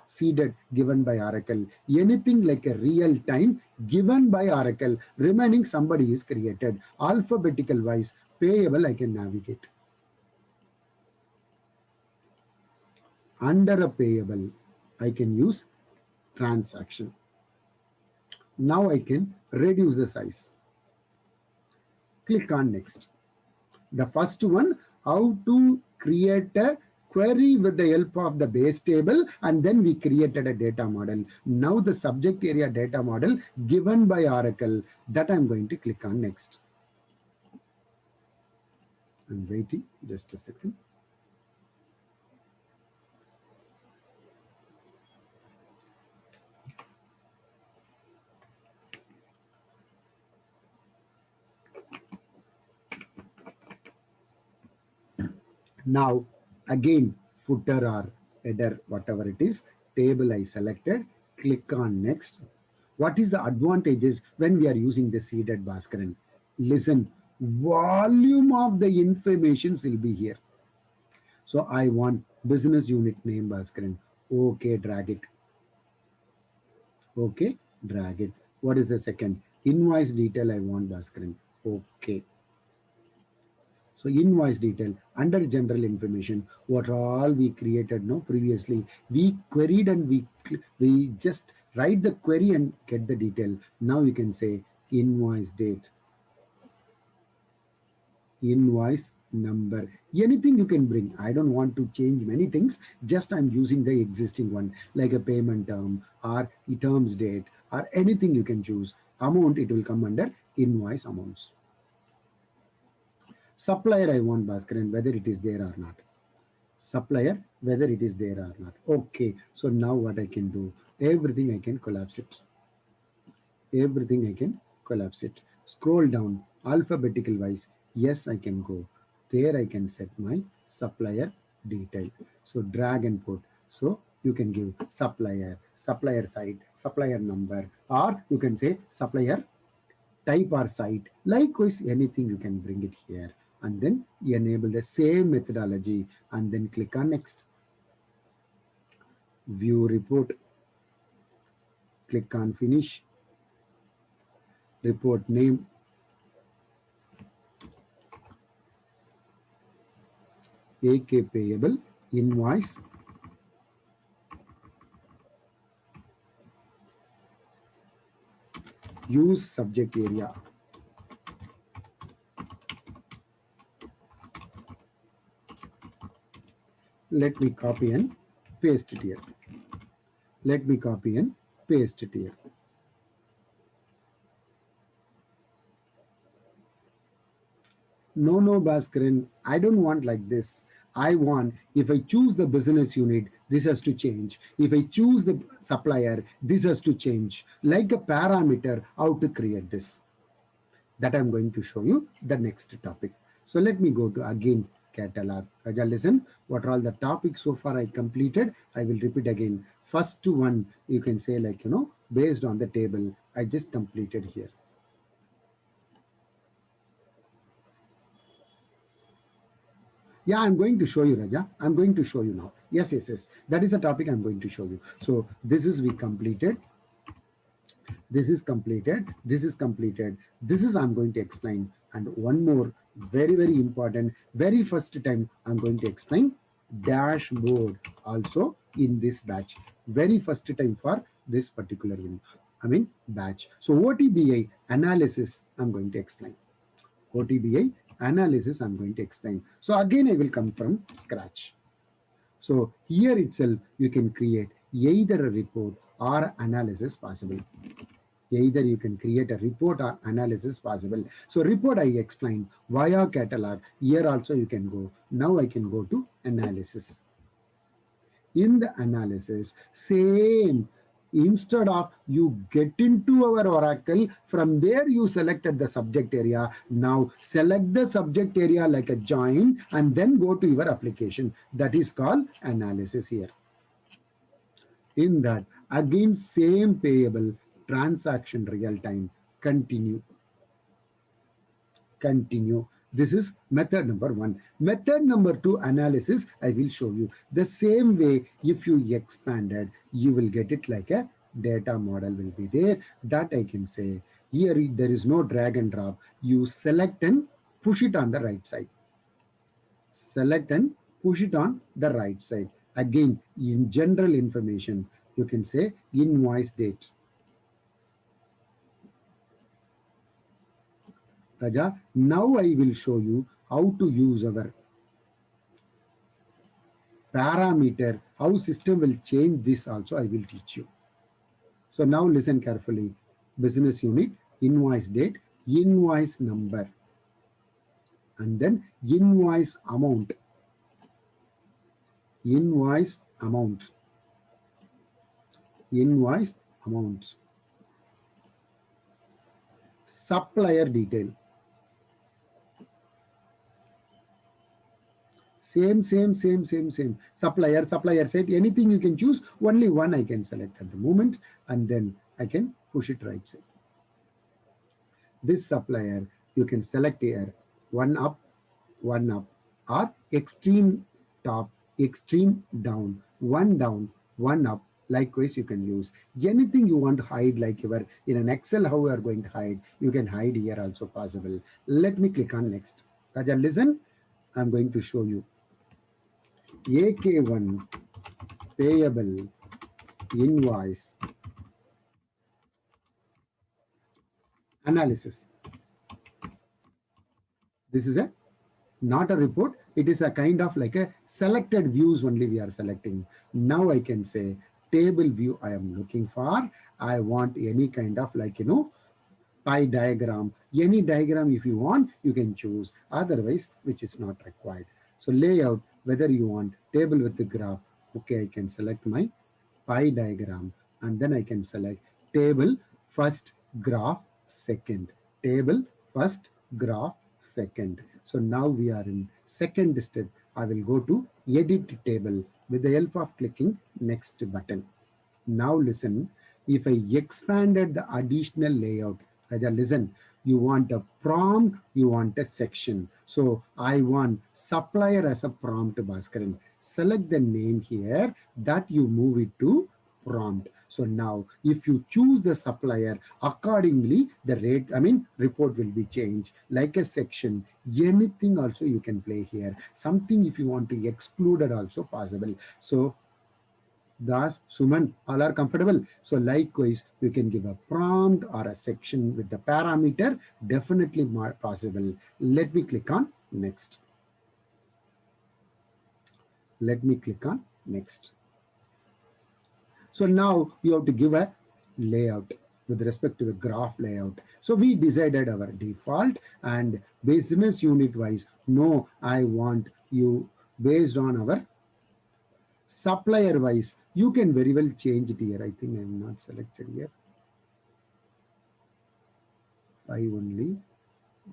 seeded given by Oracle. Anything like a real time given by Oracle, remaining somebody is created. Alphabetical wise, payable I can navigate. Under a payable, I can use transaction. Now I can reduce the size. Click on next. The first one, how to create a query with the help of the base table, and then we created a data model. Now the subject area data model given by Oracle, that I'm going to click on next. I'm waiting just a second. Now again, footer or header, whatever it is, table I selected, click on next. What is the advantages when we are using the seeded Bhaskaran? Listen, volume of the information will be here. So I want business unit name Bhaskaran. Okay, drag it. Okay, drag it. What is the second? Invoice detail I want Bhaskaran. Okay. So invoice detail under general information, what all we created now previously, we queried and we just write the query and get the detail. Now you can say invoice date, invoice number, anything you can bring. I don't want to change many things. Just I'm using the existing one like a payment term or terms date or anything you can choose. Amount, it will come under invoice amounts. Supplier, I want Bhaskaran, whether it is there or not. Supplier, whether it is there or not. Okay, so now what I can do, everything I can collapse it. Everything I can collapse it. Scroll down alphabetical wise. Yes, I can go. There I can set my supplier detail. So drag and put. So you can give supplier, supplier site, supplier number, or you can say supplier type or site. Likewise, anything you can bring it here. And then enable the same methodology and then click on next. View report. Click on finish. Report name. AK payable invoice. Use subject area. Let me copy and paste it here. Let me copy and paste it here. No, Bhaskaran, I don't want like this. I want, if I choose the business unit, this has to change. If I choose the supplier, this has to change. Like a parameter, how to create this. That I'm going to show you the next topic. So let me go to again catalog. Raja, listen, what are all the topics so far I completed? I will repeat again. First one, you can say like, based on the table, I just completed here. Yeah, I'm going to show you, Raja. I'm going to show you now. Yes. That is the topic I'm going to show you. So this is we completed. This is completed. This is completed. This is I'm going to explain. And one more very, very important, very first time I'm going to explain dashboard also in this batch. Very first time for this particular batch. So OTBI analysis I'm going to explain. OTBI analysis I'm going to explain. So again, I will come from scratch. So here itself, you can create either a report or analysis possible. Either you can create a report or analysis possible. So report I explained via catalog. Here also you can go. Now I can go to analysis. In the analysis, same. Instead of you get into our Oracle, from there you selected the subject area. Now select the subject area like a join and then go to your application. That is called analysis here. In that, again, same payable, transaction real time, continue. This is method number 1. Method number 2, analysis, I will show you. The same way, if you expanded, you will get it like a data model will be there. That I can say. Here, there is no drag and drop. You select and push it on the right side. Select and push it on the right side. Again, in general information, you can say invoice date. Raja, now I will show you how to use our parameter, how system will change this also I will teach you. So now listen carefully. Business unit, invoice date, invoice number, and then invoice amount. Invoice amount. Invoice amount. Supplier detail. Same. Supplier site, anything you can choose, only one I can select at the moment, and then I can push it right side. This supplier, you can select here, one up, or extreme top, extreme down, one up. Likewise, you can use anything you want to hide, like your in an Excel, how you are going to hide, you can hide here also possible. Let me click on next. Raja, listen, I'm going to show you. AK1 payable invoice analysis. This is not a report. It is a kind of like a selected views only we are selecting. Now I can say table view I am looking for. I want any kind of like, pie diagram, any diagram if you want, you can choose. Otherwise, which is not required. So layout, whether you want table with the graph, okay, I can select my pie diagram and then I can select table first, graph second, table first, graph second. So now we are in second step. I will go to edit table with the help of clicking next button. Now listen, if I expanded the additional layout, Raja, listen, you want a prompt, you want a section. So I want supplier as a prompt, Bhaskaran. Select the name here that you move it to prompt. So now if you choose the supplier, accordingly the rate, report will be changed like a section. Anything also you can play here. Something if you want to exclude it also possible. So Das, Suman, all are comfortable. So likewise, you can give a prompt or a section with the parameter, definitely more possible. Let me click on next. Let me click on next. So now you have to give a layout with respect to the graph layout. So we decided our default and business unit wise. No, I want you based on our supplier wise. You can very well change it here. I think I'm not selected here. I only,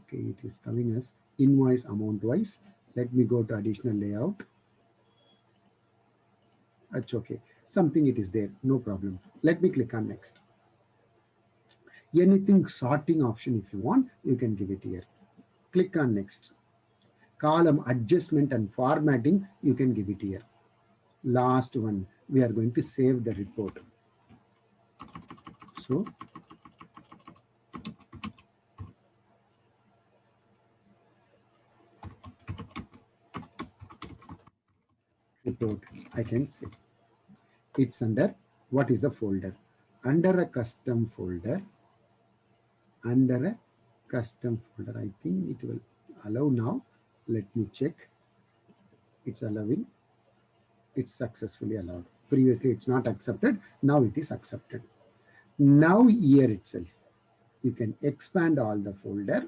okay, it is coming as invoice amount wise. Let me go to additional layout. That's okay. Something it is there, no problem. Let me click on next. Anything sorting option if you want, you can give it here. Click on next. Column adjustment and formatting, you can give it here. Last one, we are going to save the report. So report, I can say it's under what is the folder? Under a custom folder. Under a custom folder, I think it will allow now. Let me check. It's allowing. It's successfully allowed. Previously, it's not accepted. Now it is accepted. Now here itself, you can expand all the folder.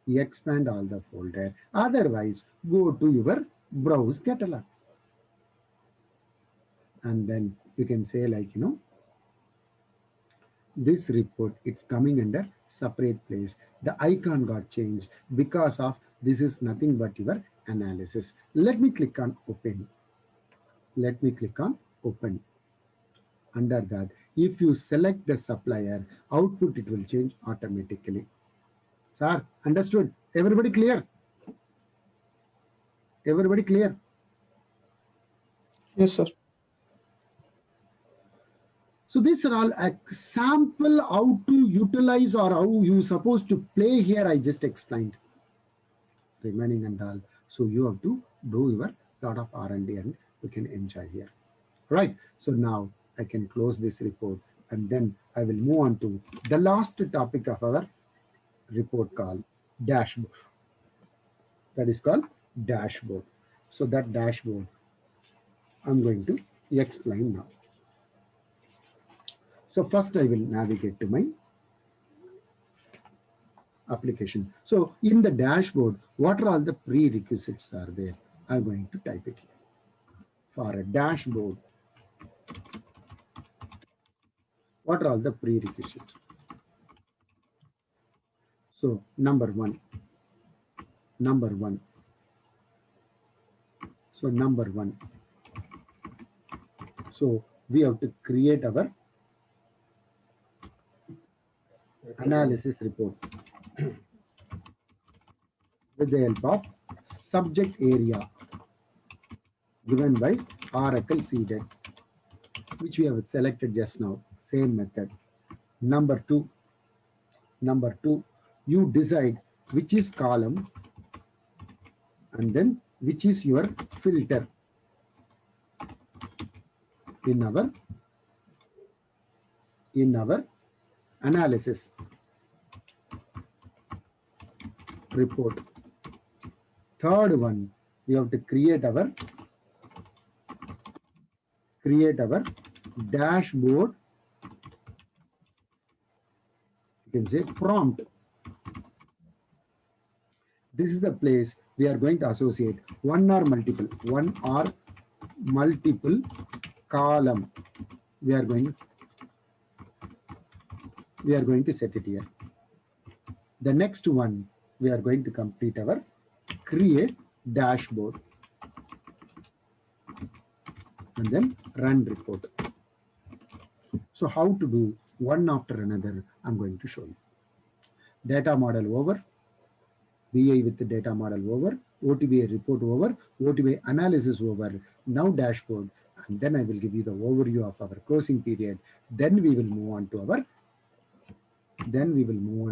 Expand all the folder. Otherwise, go to your browse catalog. And then you can say like, this report, it's coming under separate place. The icon got changed because of this is nothing but your analysis. Let me click on open. Let me click on open. Under that, if you select the supplier, output it will change automatically. Sir, understood? Everybody clear? Everybody clear? Yes, sir. So these are all a sample how to utilize or how you supposed to play here. I just explained. Remaining and all. So you have to do your lot of R&D and you can enjoy here. Right. So now I can close this report and then I will move on to the last topic of our report called dashboard. That is called dashboard. So that dashboard I'm going to explain now. So first I will navigate to my application. So in the dashboard, what are all the prerequisites are there? I'm going to type it here. For a dashboard, what are all the prerequisites? So number one. So number one. So we have to create our analysis report with the help of subject area given by Oracle CDET, which we have selected just now. Same method. Number two, you decide which is column and then which is your filter in our analysis report. Third one, we have to create our dashboard You can say prompt. This is the place we are going to associate one or multiple column. We are going to set it here. The next one, we are going to complete our create dashboard and then run report. So how to do one after another, I'm going to show you. Data model over, BI with the data model over, OTBA report over, OTBA analysis over, now dashboard, and then I will give you the overview of our closing period. Then we will move on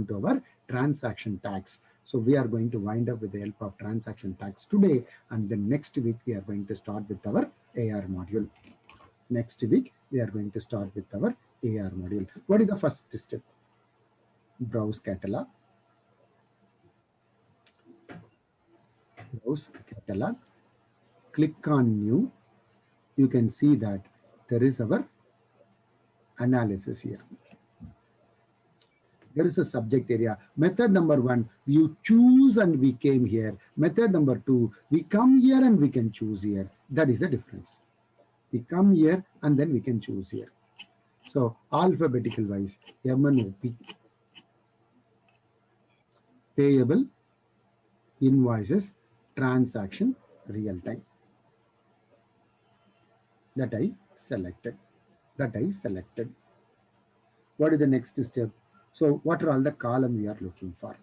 to our transaction tax. So we are going to wind up with the help of transaction tax today, and then next week we are going to start with our AR module. Next week we are going to start with our AR module. What is the first step? Browse catalog. Browse catalog. Click on new. You can see that there is our analysis here. There is a subject area. Method number 1, you choose and we came here. Method number 2, we come here and we can choose here. That is the difference. We come here and then we can choose here. So alphabetical wise, MNOP, payable, invoices, transaction, real time. That I selected. What is the next step? So what are all the column we are looking for?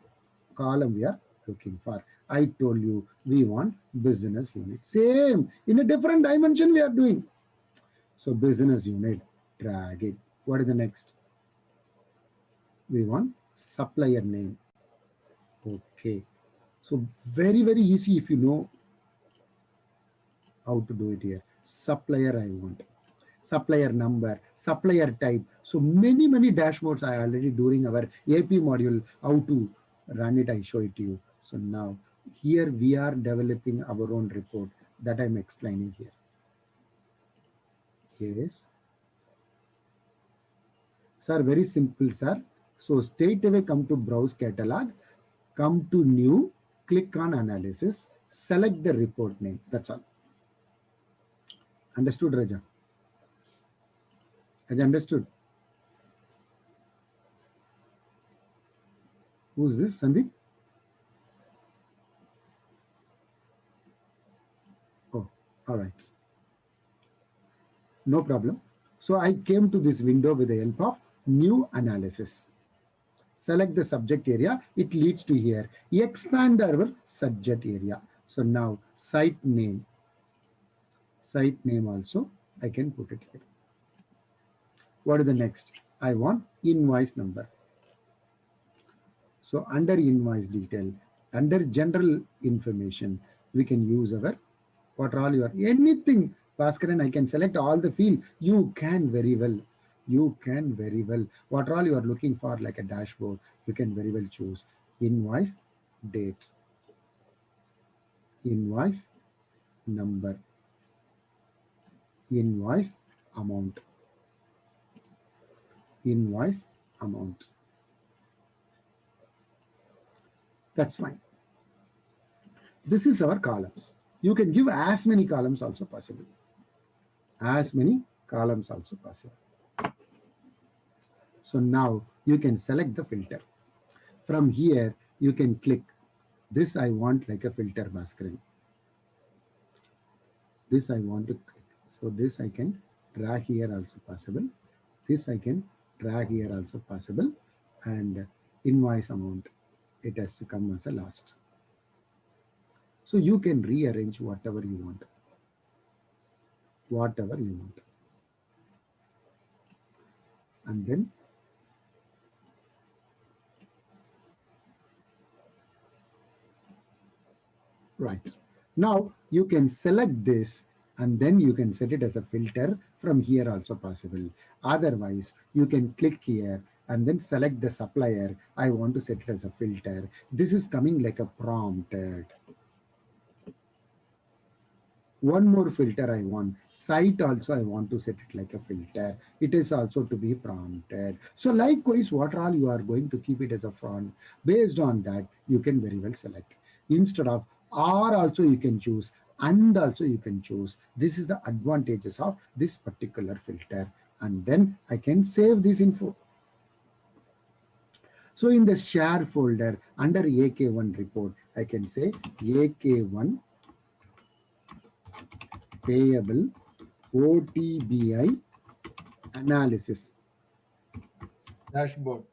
I told you we want business unit. Same, in a different dimension we are doing. So business unit, drag it. What is the next? We want supplier name. Okay. So very, very easy if you know how to do it here. Supplier I want. Supplier number, supplier type. So many dashboards I already during our AP module, how to run it, I show it to you. So now here we are developing our own report that I'm explaining here. Yes. Sir, very simple, sir. So straight away come to browse catalog, come to new, click on analysis, select the report name. That's all. Understood, Raja? Has understood? Who's this, Sandeep? Oh, all right. No problem. So I came to this window with the help of new analysis. Select the subject area. It leads to here. Expand our subject area. So now site name. Site name also I can put it here. What is the next? I want invoice number. So under invoice detail, under general information, we can use our what are all your anything. Bhaskaran, I can select all the field. You can very well. What all you are looking for, like a dashboard, you can very well choose invoice date, invoice number, invoice amount, invoice amount. That's fine. This is our columns. You can give as many columns also possible. So now you can select the filter. From here, you can click. This I want like a filter Bhaskaran. This I want to click. So this I can drag here also possible. This I can drag here also possible. And invoice amount, it has to come as a last. So you can rearrange whatever you want. And then right. Now you can select this and then you can set it as a filter from here also possible. Otherwise, you can click here and then select the supplier. I want to set it as a filter. This is coming like a prompted. One more filter I want. Site also I want to set it like a filter. It is also to be prompted. So likewise, what all you are going to keep it as a front. Based on that, you can very well select. Instead of or also you can choose, and also you can choose. This is the advantages of this particular filter. And then I can save this info. So in the share folder under AK1 report, I can say AK1 payable OTBI analysis. Dashboard.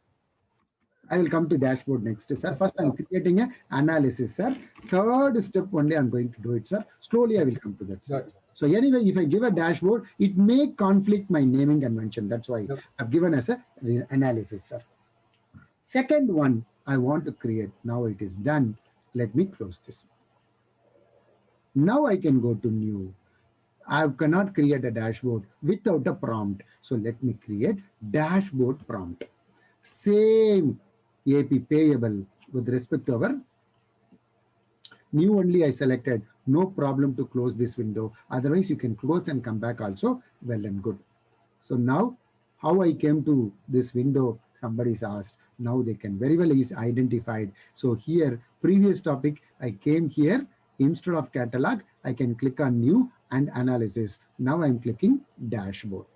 I will come to dashboard next, sir. First, I'm creating an analysis, sir. Third step only I'm going to do it, sir. Slowly I will come to that, sir. Good. So anyway, if I give a dashboard, it may conflict my naming convention. That's why Yep. I've given as a analysis, sir. Second one I want to create. Now it is done. Let me close this. Now I can go to new. I cannot create a dashboard without a prompt. So let me create dashboard prompt. Same AP payable with respect to our new only I selected. No problem to close this window. Otherwise you can close and come back also. Well and good. So now how I came to this window, somebody's asked. Now they can very well is identified. So here previous topic, I came here instead of catalog, I can click on new and analysis. Now I'm clicking dashboard.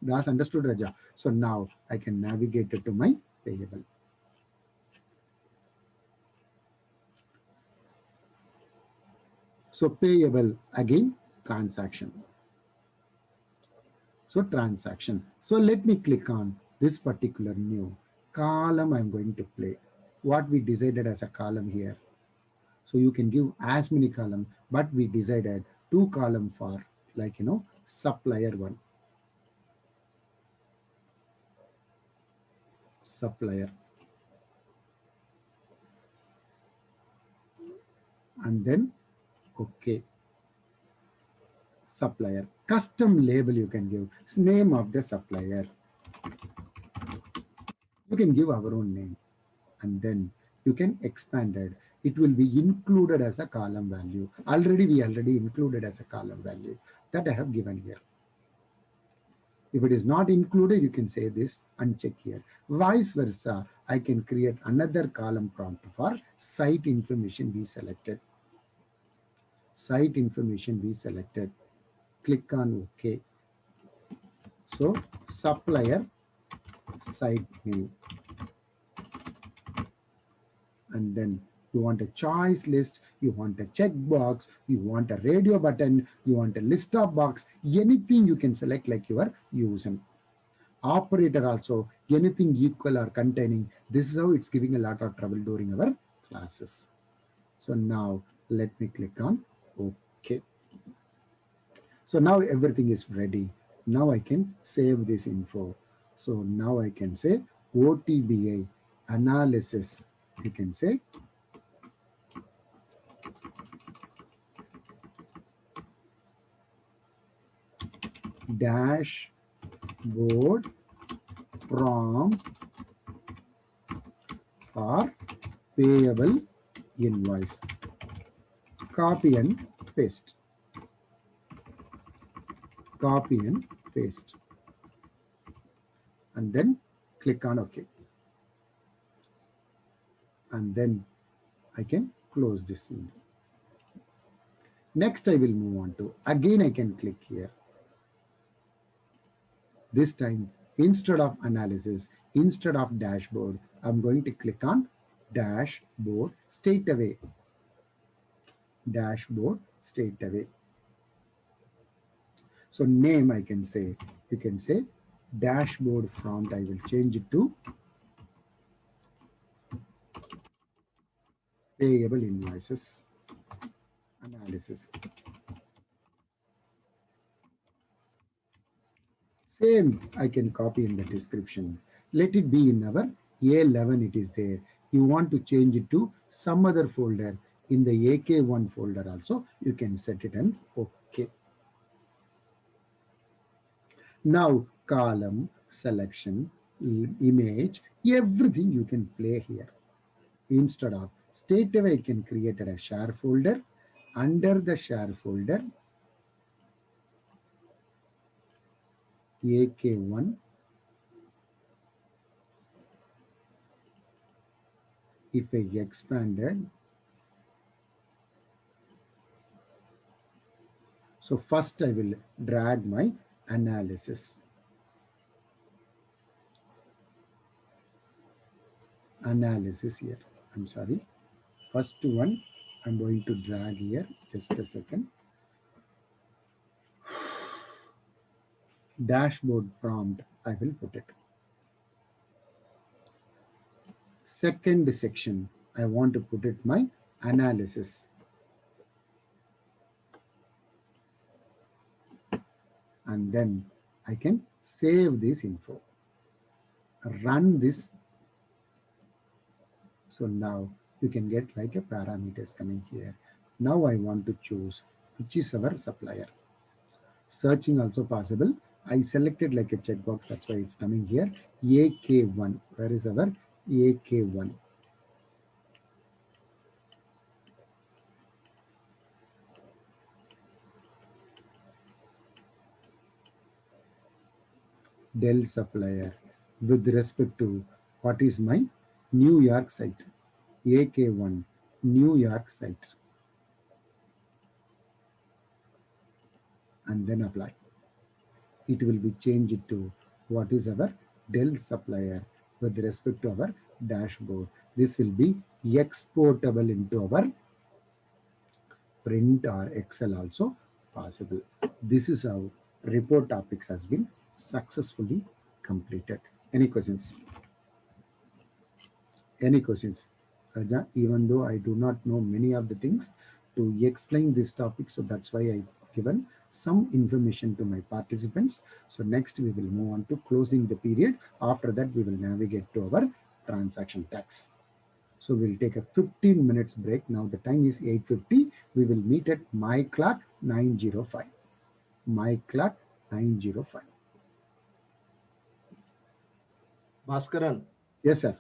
That's understood, Raja. So now I can navigate it to my payable. So payable again transaction. So transaction. So let me click on this particular new column I'm going to play. What we decided as a column here. So you can give as many column, but we decided 2 column for like, supplier one. Supplier. And then, okay. Supplier. Custom label you can give. Name of the supplier. You can give our own name. And then you can expand it. It will be included as a column value. We already included as a column value that I have given here. If it is not included, you can say this and check here. Vice versa, I can create another column prompt for site information we selected. Site information we selected. Click on OK. So supplier site name. And then you want a choice list, you want a checkbox, you want a radio button, you want a list of box, anything you can select like you are using. Operator also, anything equal or containing. This is how it's giving a lot of trouble during our classes. So now let me click on OK. So now everything is ready. Now I can save this info. So now I can say OTBI analysis. You can say dashboard prompt for payable invoice. Copy and paste. Copy and paste. And then click on OK. And then I can close this window. Next I will move on to, again I can click here. This time, instead of analysis, instead of dashboard, I'm going to click on dashboard straight away. Dashboard straight away. So name I can say, you can say dashboard prompt. I will change it to payable invoices analysis. Same I can copy in the description. Let it be in our A11 it is there. You want to change it to some other folder. In the AK1 folder also, you can set it and OK. Now column, selection, image, everything you can play here. Instead of straight away I can create a share folder. Under the share folder, AK1, if I expanded, so first I will drag my analysis. Analysis here. I'm sorry. First one I'm going to drag here. Just a second. Dashboard prompt, I will put it. Second section, I want to put it my analysis. And then I can save this info. Run this. So now you can get like a parameters coming here. Now I want to choose which is our supplier. Searching also possible. I selected like a checkbox, that's why it's coming here. AK1. Where is our AK1? Dell supplier with respect to what is my New York site. AK1 New York site. And then apply. It will be changed to what is our Dell supplier with respect to our dashboard. This will be exportable into our print or Excel also possible. This is how report topics has been successfully completed. Any questions? Any questions? Raja, even though I do not know many of the things to explain this topic, so that's why I given some information to my participants. So next we will move on to closing the period. After that we will navigate to our transaction tax. So we'll take a 15 minutes break. Now the time is 8:50. We will meet at my clock 9:05. My clock 9:05. Bhaskaran, Yes, sir.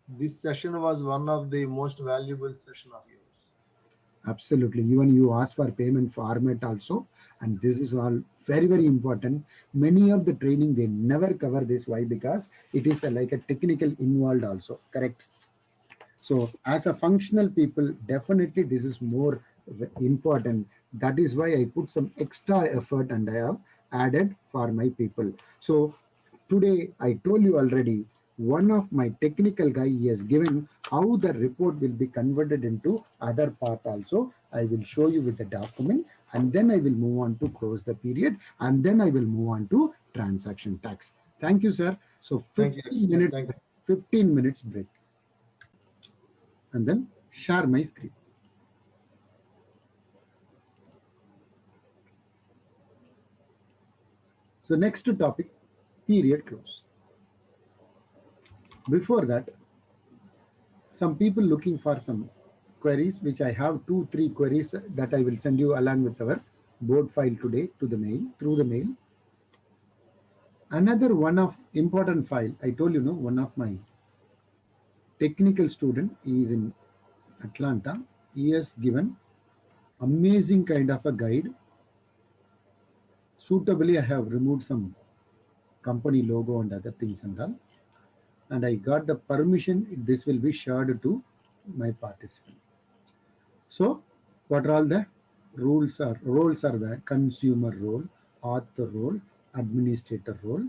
this session was one of the most valuable session of yours. Absolutely. Even you ask for payment format also, and this is all very, very important. Many of the training they never cover this. Why? Because it is like a technical involved also. Correct. So as a functional people, definitely this is more important. That is why I put some extra effort and I have added for my people. So today I told you already, one of my technical guy he has given how the report will be converted into other part also. I will show you with the document and then I will move on to close the period and then I will move on to transaction tax. Thank you, sir. So Thank you. 15 minutes, Thank you. 15 minutes break and then share my screen. So next topic, period close. Before that, some people looking for some queries, which I have 2-3 queries that I will send you along with our board file today to the mail, through the mail. Another one of important file, I told you, one of my technical student, he is in Atlanta. He has given amazing kind of a guide. Suitably, I have removed some company logo and other things and all. And I got the permission, this will be shared to my participant. So what are all the roles are the consumer role, author role, administrator role,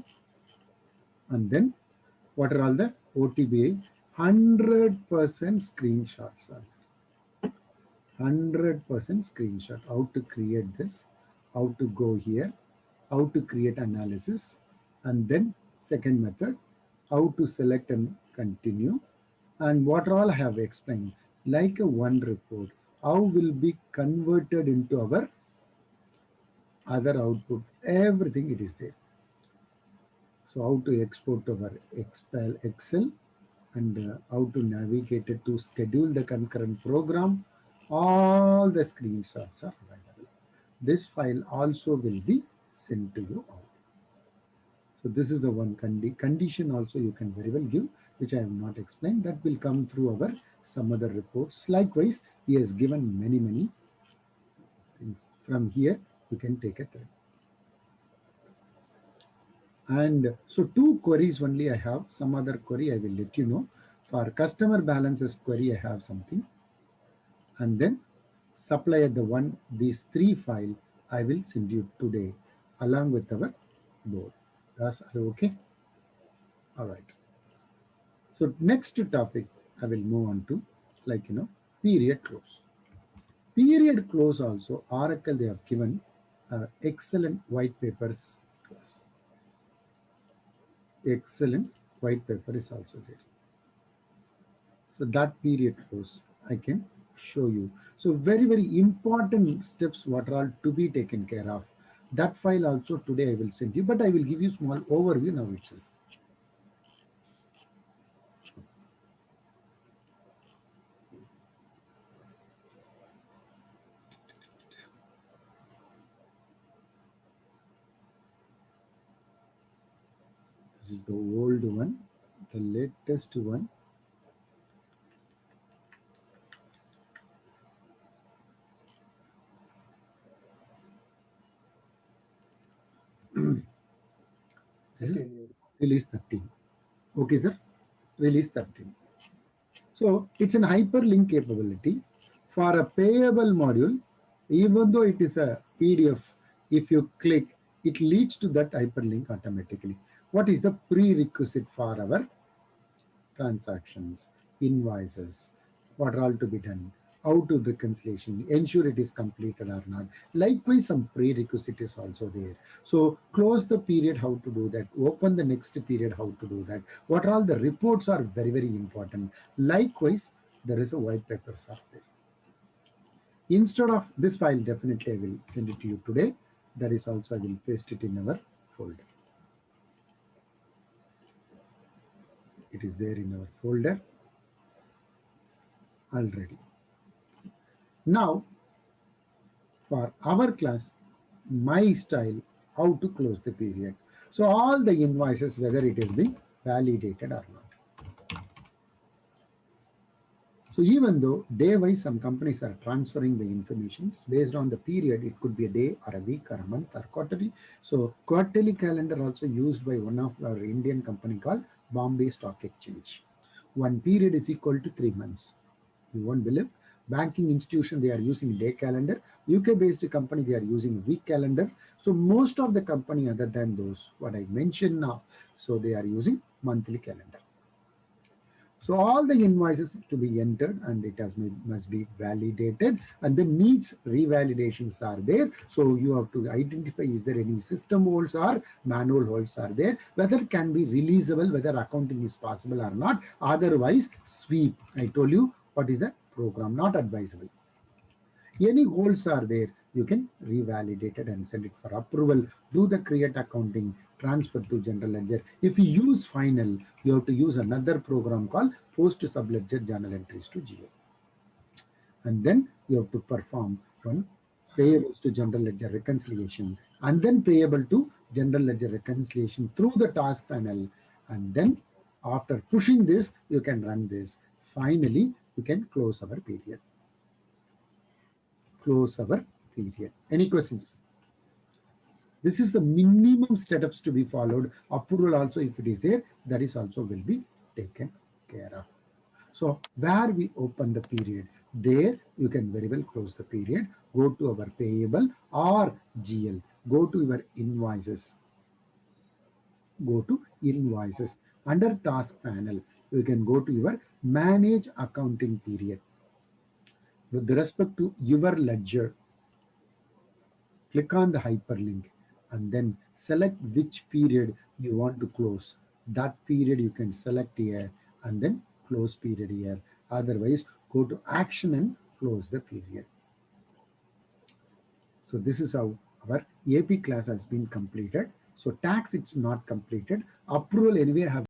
and then what are all the OTBA 100% screenshots are 100% screenshot. How to create this, how to go here, how to create analysis, and then second method, how to select and continue, and what all I have explained, like a one report, how will be converted into our other output, everything it is there. So how to export our Excel and how to navigate it to schedule the concurrent program, all the screenshots are available. This file also will be sent to you all. So this is the one condition also you can very well give, which I have not explained. That will come through our some other reports. Likewise, he has given many things. From here, you can take a thread. And so two queries only I have. Some other query I will let you know. For customer balances query, I have something. And then supplier the one, these three file I will send you today along with our board. That's okay. All right. So next topic I will move on to, period close. Period close also Oracle they have given excellent white papers class. Excellent white paper is also there. So that period close I can show you. So very, very important steps what are all to be taken care of. That file also today I will send you, but I will give you small overview now itself. This is the old one, the latest one. This is release 13. Okay, sir. Release 13. So it's an hyperlink capability for a payable module. Even though it is a PDF, if you click, it leads to that hyperlink automatically. What is the prerequisite for our transactions, invoices, what are all to be done, how to reconciliation, ensure it is completed or not. Likewise, some prerequisite is also there. So close the period, how to do that, open the next period, how to do that. What are all the reports are very, very important. Likewise, there is a white paper are there. Instead of this file, definitely I will send it to you today. That is also I will paste it in our folder. It is there in our folder already. Now, for our class, my style, how to close the period. So all the invoices, whether it is being validated or not. So even though day-wise some companies are transferring the information based on the period, it could be a day or a week or a month or quarterly. So quarterly calendar also used by one of our Indian company called Bombay Stock Exchange. One period is equal to 3 months. You won't believe. Banking institution, they are using day calendar. UK based company, they are using week calendar. So most of the company other than those what I mentioned now, so they are using monthly calendar. So all the invoices to be entered and it must be validated, and the needs revalidations are there. So you have to identify is there any system holds or manual holds are there, whether it can be releasable, whether accounting is possible or not. Otherwise, sweep. I told you what is the program, not advisable. Any holds are there, you can revalidate it and send it for approval. Do the create accounting, transfer to general ledger. If you use final, you have to use another program called post subledger journal entries to GL. And then you have to perform one payables to general ledger reconciliation, and then payable to general ledger reconciliation through the task panel. And then after pushing this, you can run this. Finally, you can close our period. Close our period. Any questions? This is the minimum steps to be followed. Approval also, if it is there, that is also will be taken care of. So where we open the period, there you can very well close the period. Go to our payable or GL. Go to your invoices. Go to invoices. Under task panel, you can go to your manage accounting period. With respect to your ledger, click on the hyperlink and then select which period you want to close. That period you can select here and then close period here. Otherwise, go to action and close the period. So this is how our AP class has been completed. So tax it's not completed. Approval anyway have